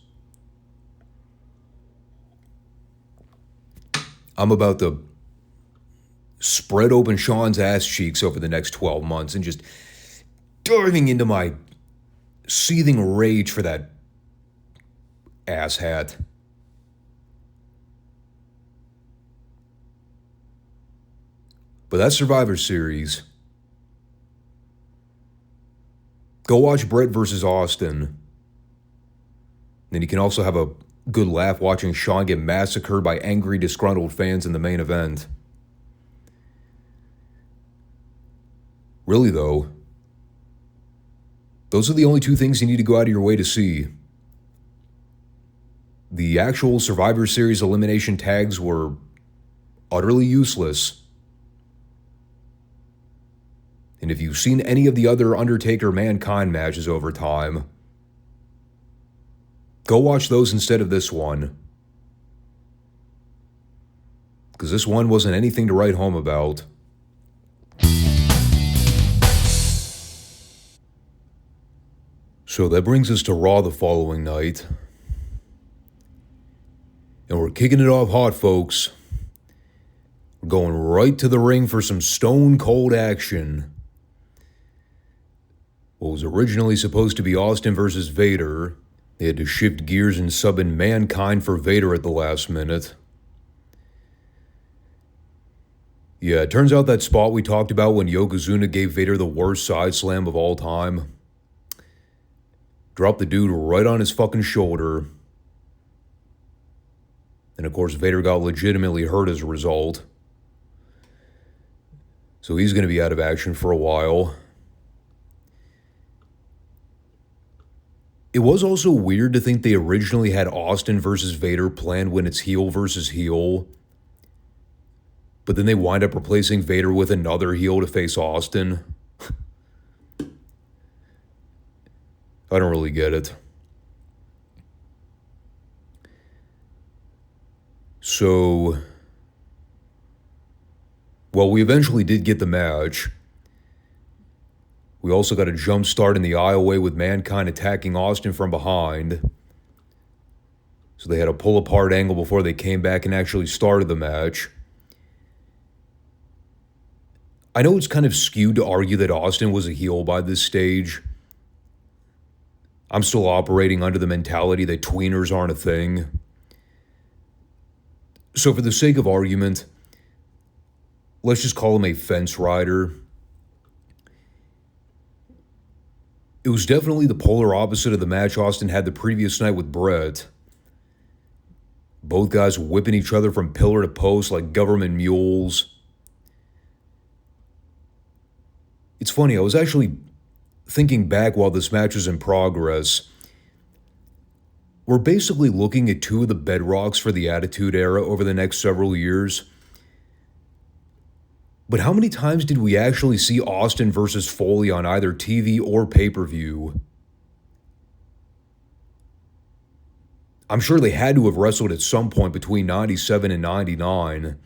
I'm about to spread open Shawn's ass cheeks over the next 12 months and just diving into my seething rage for that asshat. But that's Survivor Series. Go watch Bret versus Austin. Then you can also have a good laugh watching Shawn get massacred by angry, disgruntled fans in the main event. Really, though, those are the only two things you need to go out of your way to see. The actual Survivor Series elimination tags were utterly useless. And if you've seen any of the other Undertaker-Mankind matches over time, go watch those instead of this one. Because this one wasn't anything to write home about. So that brings us to Raw the following night. And we're kicking it off hot, folks. We're going right to the ring for some stone cold action. What was originally supposed to be Austin versus Vader, they had to shift gears and sub in Mankind for Vader at the last minute. Yeah, it turns out that spot we talked about when Yokozuna gave Vader the worst side slam of all time. Dropped the dude right on his fucking shoulder. And of course, Vader got legitimately hurt as a result. So he's going to be out of action for a while. It was also weird to think they originally had Austin versus Vader planned when it's heel versus heel. But then they wind up replacing Vader with another heel to face Austin. I don't really get it. So, well, we eventually did get the match. We also got a jump start in the aisleway with Mankind attacking Austin from behind. So they had a pull apart angle before they came back and actually started the match. I know it's kind of skewed to argue that Austin was a heel by this stage. I'm still operating under the mentality that tweeners aren't a thing. So for the sake of argument, let's just call him a fence rider. It was definitely the polar opposite of the match Austin had the previous night with Bret. Both guys whipping each other from pillar to post like government mules. It's funny, I was actually thinking back while this match was in progress. We're basically looking at two of the bedrocks for the Attitude Era over the next several years. But how many times did we actually see Austin versus Foley on either TV or pay-per-view? I'm sure they had to have wrestled at some point between 97 and 99.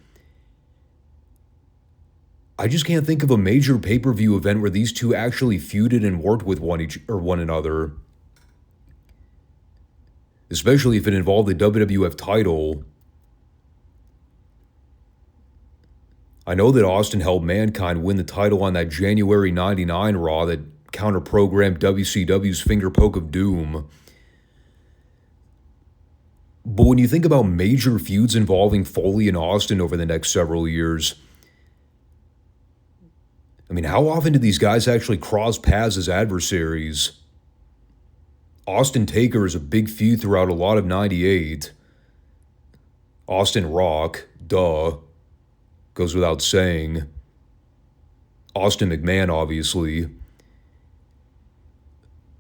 I just can't think of a major pay-per-view event where these two actually feuded and worked with one another. Especially if it involved the WWF title. I know that Austin helped Mankind win the title on that January 99 Raw that counter-programmed WCW's Finger Poke of Doom. But when you think about major feuds involving Foley and Austin over the next several years, I mean, how often did these guys actually cross paths as adversaries? Austin Taker is a big feud throughout a lot of 98. Austin Rock, duh. Goes without saying. Austin McMahon, obviously.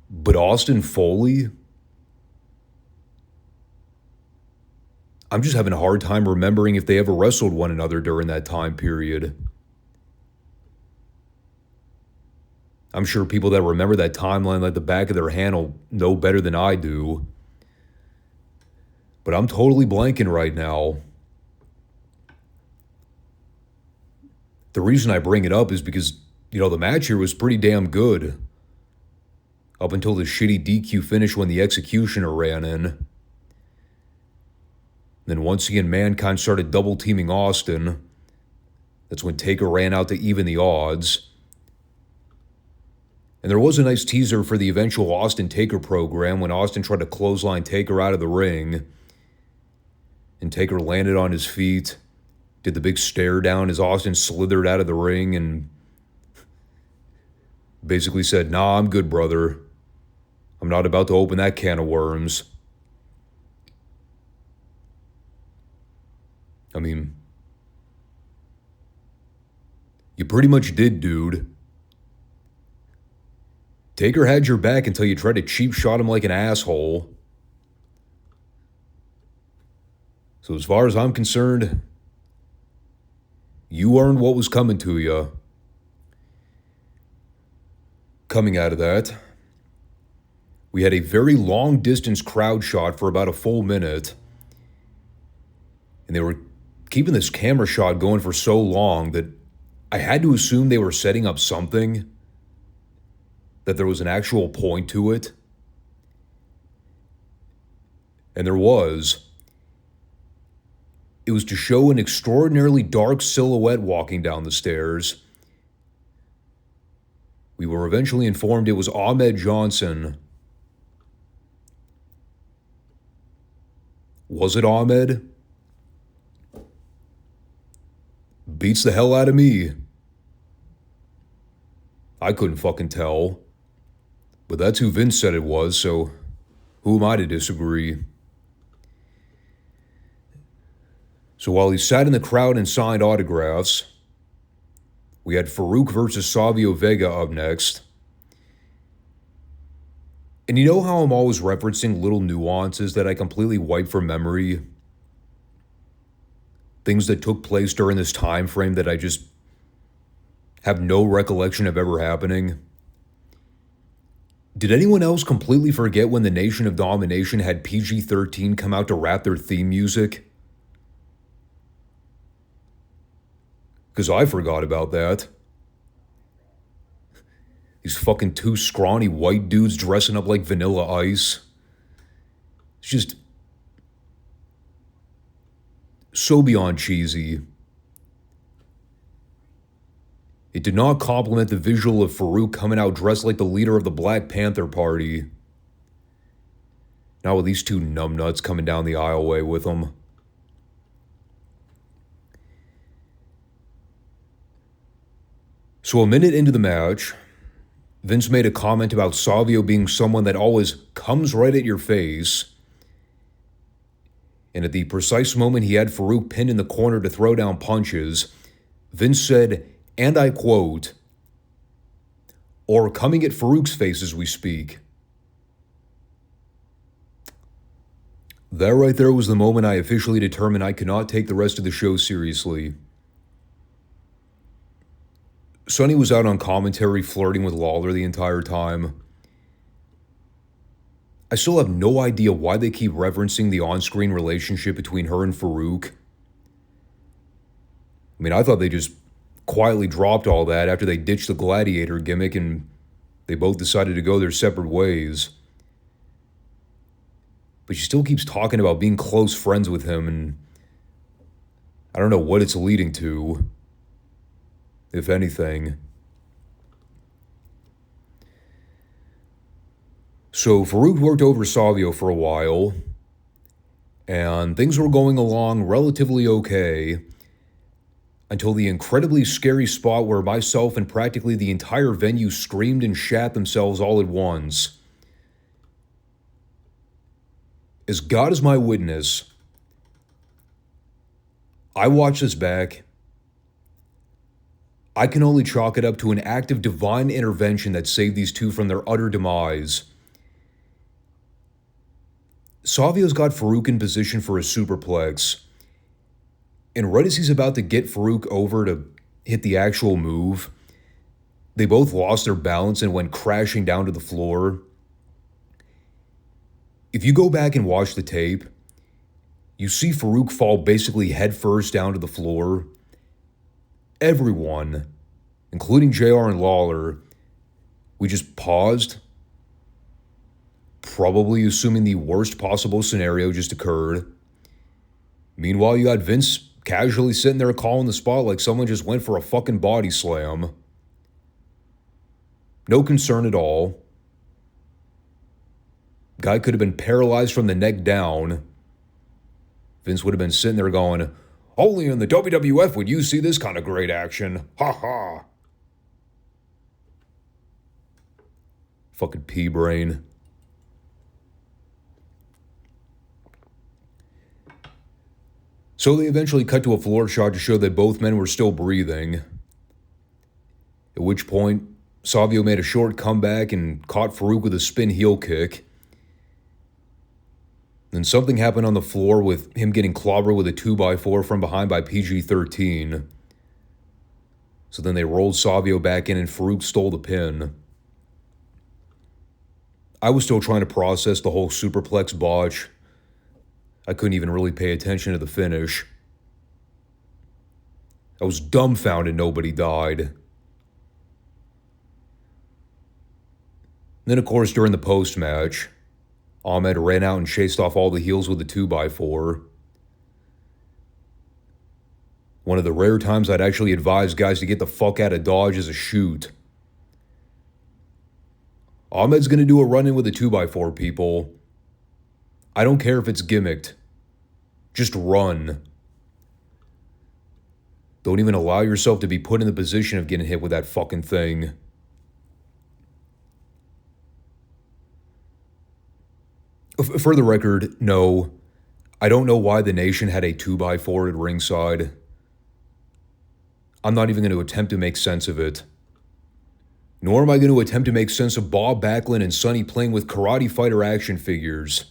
But Austin Foley? I'm just having a hard time remembering if they ever wrestled one another during that time period. I'm sure people that remember that timeline like the back of their hand will know better than I do. But I'm totally blanking right now. The reason I bring it up is because, the match here was pretty damn good. Up until the shitty DQ finish when the executioner ran in. Then once again, Mankind started double teaming Austin. That's when Taker ran out to even the odds. And there was a nice teaser for the eventual Austin Taker program when Austin tried to clothesline Taker out of the ring. And Taker landed on his feet, did the big stare down as Austin slithered out of the ring and basically said, "Nah, I'm good, brother. I'm not about to open that can of worms." I mean, you pretty much did, dude. Taker had your back until you tried to cheap shot him like an asshole. So as far as I'm concerned, you earned what was coming to you. Coming out of that, we had a very long distance crowd shot for about a full minute. And they were keeping this camera shot going for so long that I had to assume they were setting up something, that there was an actual point to it. And there was. It was to show an extraordinarily dark silhouette walking down the stairs. We were eventually informed it was Ahmed Johnson. Was it Ahmed? Beats the hell out of me. I couldn't fucking tell. But that's who Vince said it was, so who am I to disagree? So while he sat in the crowd and signed autographs, we had Farouk versus Savio Vega up next. And you know how I'm always referencing little nuances that I completely wipe from memory? Things that took place during this time frame that I just have no recollection of ever happening. Did anyone else completely forget when the Nation of Domination had PG-13 come out to rap their theme music? Because I forgot about that. These fucking two scrawny white dudes dressing up like Vanilla Ice. It's just so beyond cheesy. It did not compliment the visual of Farouk coming out dressed like the leader of the Black Panther Party. Now with these two numbnuts coming down the aisleway with him. So a minute into the match, Vince made a comment about Savio being someone that always comes right at your face. And at the precise moment he had Farouk pinned in the corner to throw down punches, Vince said, and I quote, "Or coming at Farouk's face as we speak." That right there was the moment I officially determined I could not take the rest of the show seriously. Sonny was out on commentary flirting with Lawler the entire time. I still have no idea why they keep referencing the on-screen relationship between her and Farouk. I mean, I thought they just quietly dropped all that after they ditched the gladiator gimmick and they both decided to go their separate ways. But she still keeps talking about being close friends with him, and I don't know what it's leading to, if anything. So Farouk worked over Savio for a while, and things were going along relatively okay until the incredibly scary spot where myself and practically the entire venue screamed and shat themselves all at once. As God is my witness, I watched this back. I can only chalk it up to an act of divine intervention that saved these two from their utter demise. Savio's got Farouk in position for a superplex. And right as he's about to get Farouk over to hit the actual move, they both lost their balance and went crashing down to the floor. If you go back and watch the tape, you see Farouk fall basically headfirst down to the floor. Everyone, including JR and Lawler, we just paused, probably assuming the worst possible scenario just occurred. Meanwhile, you got Vince casually sitting there calling the spot like someone just went for a fucking body slam. No concern at all. Guy could have been paralyzed from the neck down. Vince would have been sitting there going, only in the WWF would you see this kind of great action. Ha ha. Fucking pea-brain. So they eventually cut to a floor shot to show that both men were still breathing. At which point, Savio made a short comeback and caught Farouk with a spin heel kick. Then something happened on the floor with him getting clobbered with a 2x4 from behind by PG-13. So then they rolled Savio back in and Farouk stole the pin. I was still trying to process the whole superplex botch. I couldn't even really pay attention to the finish. I was dumbfounded nobody died. Then, of course, during the post-match, Ahmed ran out and chased off all the heels with a 2x4. One of the rare times I'd actually advise guys to get the fuck out of Dodge as a shoot. Ahmed's going to do a run-in with a 2x4, people. I don't care if it's gimmicked. Just run. Don't even allow yourself to be put in the position of getting hit with that fucking thing. For the record, no, I don't know why the Nation had a 2x4 at ringside. I'm not even going to attempt to make sense of it. Nor am I going to attempt to make sense of Bob Backlund and Sonny playing with Karate Fighter action figures.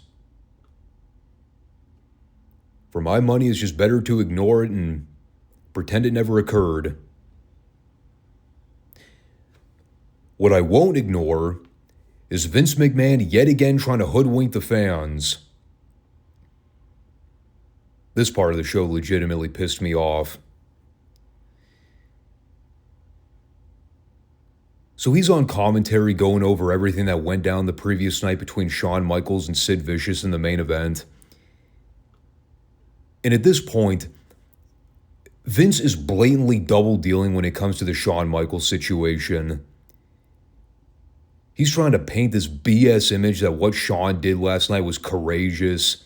For my money, it's just better to ignore it and pretend it never occurred. What I won't ignore is Vince McMahon yet again trying to hoodwink the fans. This part of the show legitimately pissed me off. So he's on commentary going over everything that went down the previous night between Shawn Michaels and Sid Vicious in the main event. And at this point, Vince is blatantly double dealing when it comes to the Shawn Michaels situation. He's trying to paint this BS image that what Shawn did last night was courageous.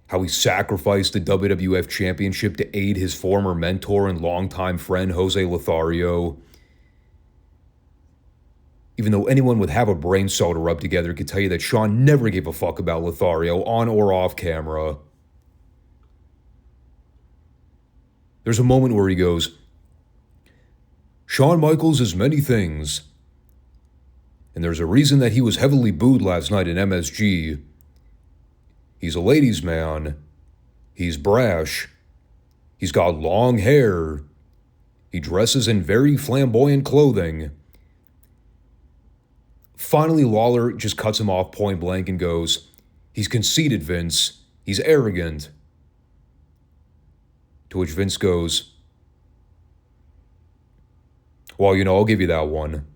How he sacrificed the WWF Championship to aid his former mentor and longtime friend, Jose Lothario. Even though anyone with half a brain cell to rub together could tell you that Shawn never gave a fuck about Lothario, on or off camera. There's a moment where he goes, Shawn Michaels is many things. And there's a reason that he was heavily booed last night in MSG. He's a ladies' man. He's brash. He's got long hair. He dresses in very flamboyant clothing. Finally, Lawler just cuts him off point blank and goes, he's conceited, Vince. He's arrogant. To which Vince goes, well, I'll give you that one.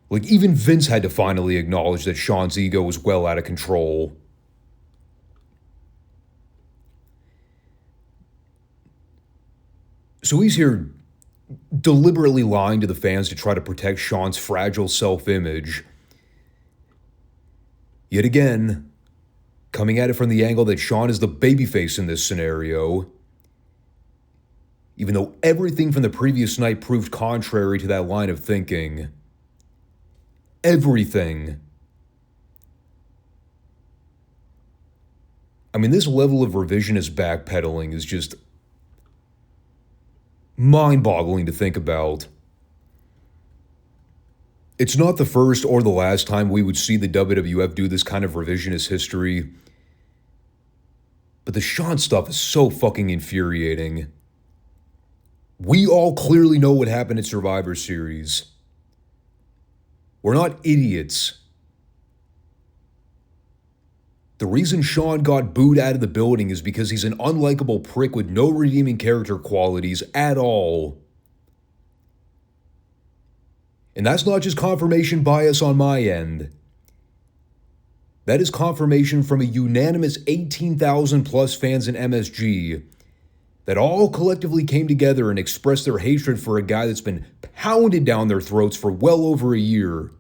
Like, even Vince had to finally acknowledge that Shawn's ego was well out of control. So he's here deliberately lying to the fans to try to protect Shawn's fragile self-image. Yet again, coming at it from the angle that Shawn is the babyface in this scenario. Even though everything from the previous night proved contrary to that line of thinking. Everything. I mean, this level of revisionist backpedaling is just mind-boggling to think about. It's not the first or the last time we would see the WWF do this kind of revisionist history. But the Shawn stuff is so fucking infuriating. We all clearly know what happened at Survivor Series. We're not idiots. The reason Shawn got booed out of the building is because he's an unlikable prick with no redeeming character qualities at all. And that's not just confirmation bias on my end. That is confirmation from a unanimous 18,000 plus fans in MSG that all collectively came together and expressed their hatred for a guy that's been pounded down their throats for well over a year.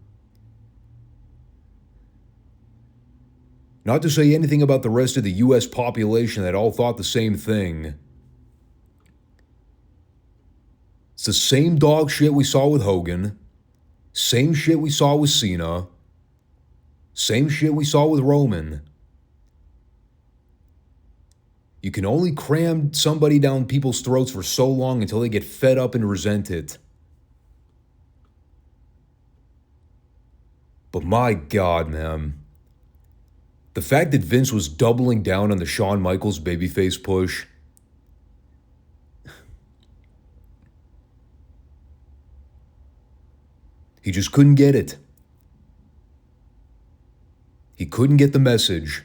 Not to say anything about the rest of the US population that all thought the same thing. It's the same dog shit we saw with Hogan, same shit we saw with Cena, same shit we saw with Roman. You can only cram somebody down people's throats for so long until they get fed up and resent it. But my God, man. The fact that Vince was doubling down on the Shawn Michaels babyface push. He just couldn't get it. He couldn't get the message.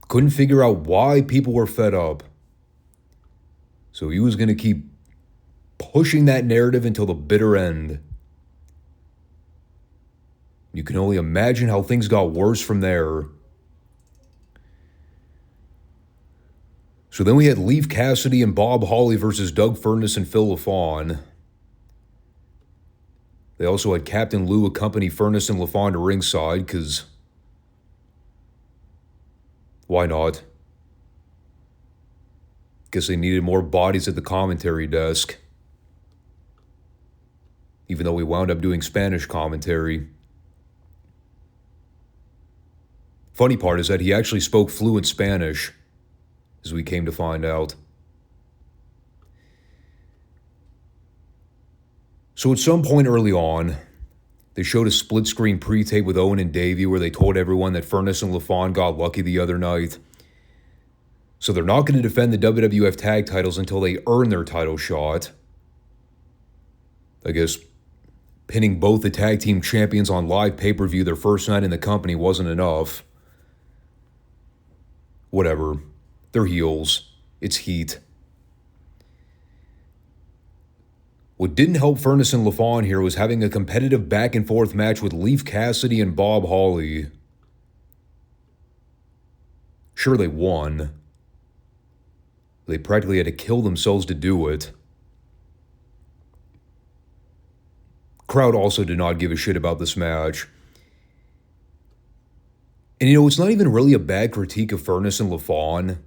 Couldn't figure out why people were fed up. So he was going to keep pushing that narrative until the bitter end. You can only imagine how things got worse from there. So then we had Leif Cassidy and Bob Holly versus Doug Furnas and Phil LaFawn. They also had Captain Lou accompany Furnas and LaFawn to ringside, because why not? Guess they needed more bodies at the commentary desk. Even though we wound up doing Spanish commentary. Funny part is that he actually spoke fluent Spanish, as we came to find out. So at some point early on, they showed a split-screen pre-tape with Owen and Davey where they told everyone that Furnas and LaFawn got lucky the other night. So they're not going to defend the WWF tag titles until they earn their title shot. I guess pinning both the tag team champions on live pay-per-view their first night in the company wasn't enough. Whatever. They're heels. It's heat. What didn't help Furnas and LaFawn here was having a competitive back-and-forth match with Leif Cassidy and Bob Holly. Sure, they won. They practically had to kill themselves to do it. Crowd also did not give a shit about this match. And it's not even really a bad critique of Furnas and LaFawn.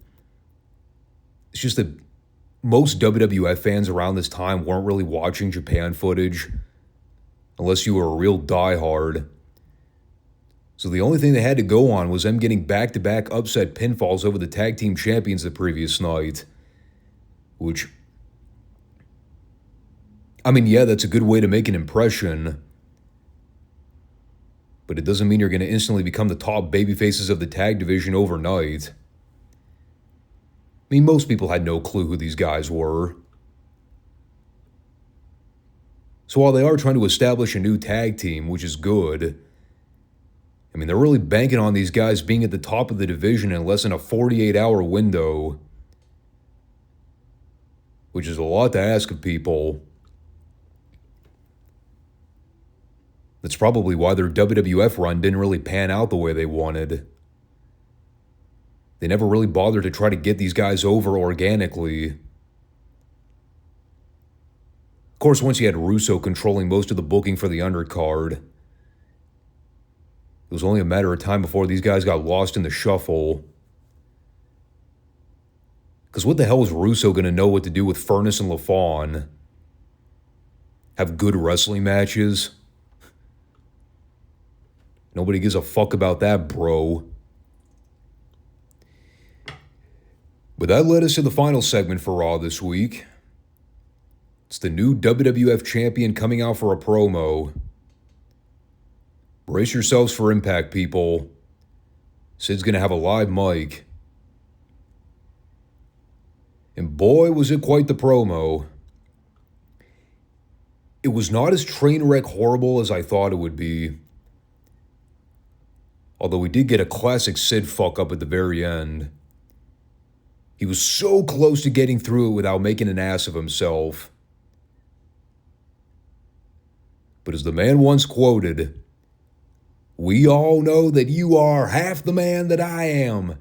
It's just that most WWF fans around this time weren't really watching Japan footage, unless you were a real diehard. So the only thing they had to go on was them getting back-to-back upset pinfalls over the tag team champions the previous night. Which, I mean, yeah, that's a good way to make an impression. But it doesn't mean you're going to instantly become the top babyfaces of the tag division overnight. I mean, most people had no clue who these guys were. So while they are trying to establish a new tag team, which is good, I mean, they're really banking on these guys being at the top of the division in less than a 48-hour window. Which is a lot to ask of people. That's probably why their WWF run didn't really pan out the way they wanted. They never really bothered to try to get these guys over organically. Of course, once you had Russo controlling most of the booking for the undercard, it was only a matter of time before these guys got lost in the shuffle. Because what the hell was Russo going to know what to do with Furnas and LaFawn? Have good wrestling matches? Nobody gives a fuck about that, bro. But that led us to the final segment for Raw this week. It's the new WWF champion coming out for a promo. Brace yourselves for impact, people. Sid's going to have a live mic. And boy, was it quite the promo. It was not as train wreck horrible as I thought it would be. Although we did get a classic Sid fuck up at the very end. He was so close to getting through it without making an ass of himself. But as the man once quoted, "We all know that you are half the man that I am,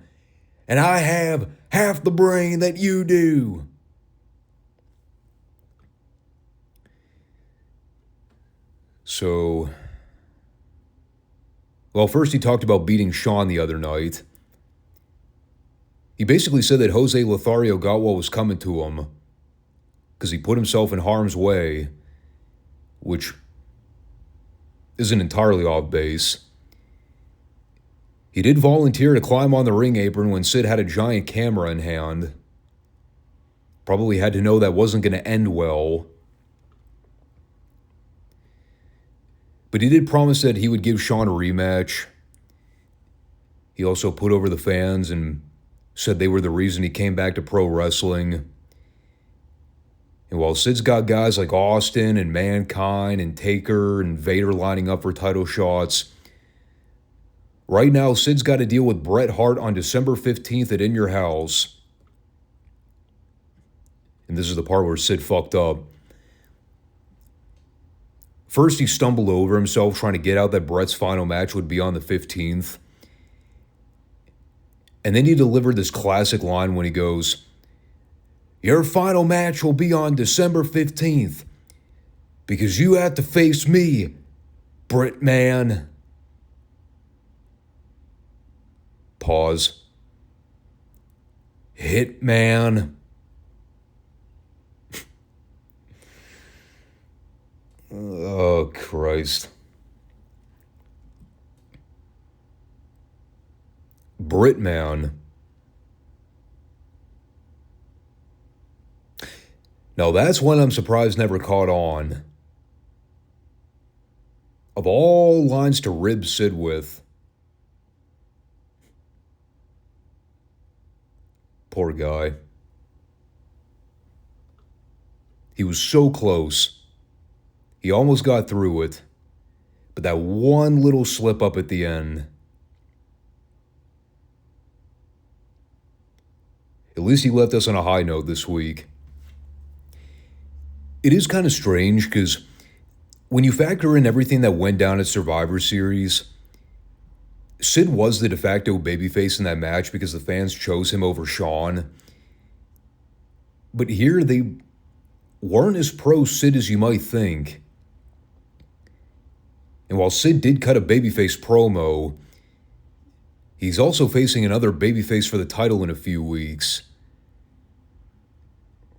and I have half the brain that you do." So, well, first he talked about beating Shawn the other night. He basically said that Jose Lothario got what was coming to him because he put himself in harm's way, which isn't entirely off base. He did volunteer to climb on the ring apron when Sid had a giant camera in hand. Probably had to know that wasn't going to end well. But he did promise that he would give Shawn a rematch. He also put over the fans and said they were the reason he came back to pro wrestling. And while Sid's got guys like Austin and Mankind and Taker and Vader lining up for title shots, right now Sid's got to deal with Bret Hart on December 15th at In Your House. And this is the part where Sid fucked up. First, he stumbled over himself trying to get out that Bret's final match would be on the 15th. And then he delivered this classic line when he goes, "Your final match will be on December 15th because you have to face me, Bret man." Pause. Hitman. Oh, Christ. Bret man. Now that's one I'm surprised never caught on. Of all lines to rib Sid with. Poor guy. He was so close. He almost got through it. But that one little slip up at the end. At least he left us on a high note this week. It is kind of strange because when you factor in everything that went down at Survivor Series, Sid was the de facto babyface in that match because the fans chose him over Shawn. But here they weren't as pro-Sid as you might think. And while Sid did cut a babyface promo, he's also facing another babyface for the title in a few weeks.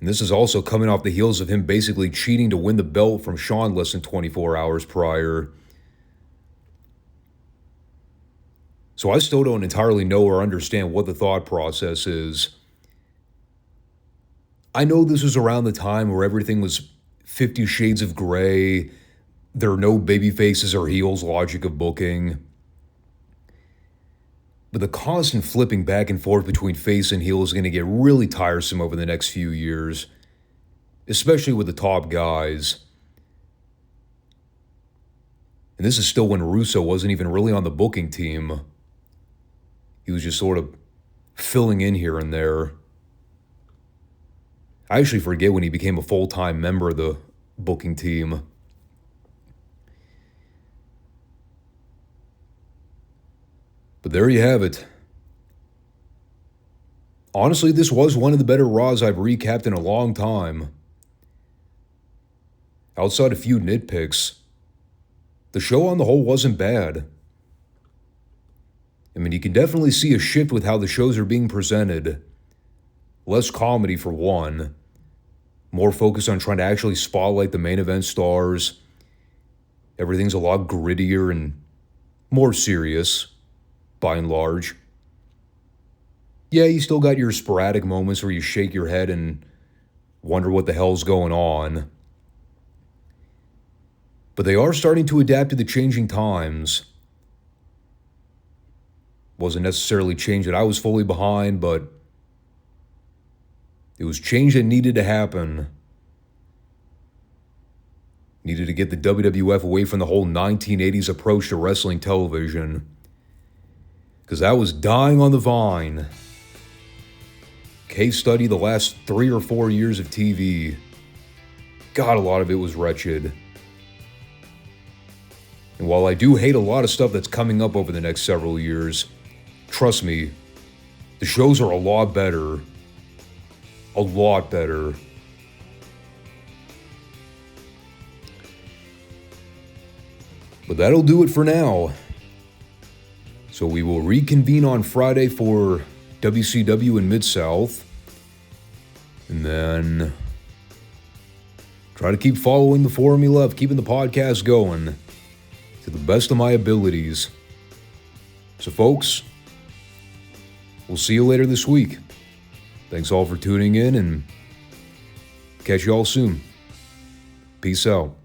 And this is also coming off the heels of him basically cheating to win the belt from Shawn less than 24 hours prior. So I still don't entirely know or understand what the thought process is. I know this was around the time where everything was 50 Shades of Grey, there are no baby faces or heels logic of booking. But the constant flipping back and forth between face and heel is going to get really tiresome over the next few years, especially with the top guys. And this is still when Russo wasn't even really on the booking team. He was just sort of filling in here and there. I actually forget when he became a full-time member of the booking team. But there you have it. Honestly, this was one of the better Raws I've recapped in a long time. Outside a few nitpicks, the show on the whole wasn't bad. I mean, you can definitely see a shift with how the shows are being presented. Less comedy for one. More focus on trying to actually spotlight the main event stars. Everything's a lot grittier and more serious, by and large. Yeah, you still got your sporadic moments where you shake your head and wonder what the hell's going on. But they are starting to adapt to the changing times. Wasn't necessarily change that I was fully behind, but it was change that needed to happen. Needed to get the WWF away from the whole 1980s approach to wrestling television, because that was dying on the vine. Case study, the last 3 or 4 years of TV. God, a lot of it was wretched. And while I do hate a lot of stuff that's coming up over the next several years, trust me, the shows are a lot better. A lot better. But that'll do it for now. So we will reconvene on Friday for WCW in Mid-South. And then try to keep following the forum you love, keeping the podcast going to the best of my abilities. So folks, we'll see you later this week. Thanks all for tuning in, and catch you all soon. Peace out.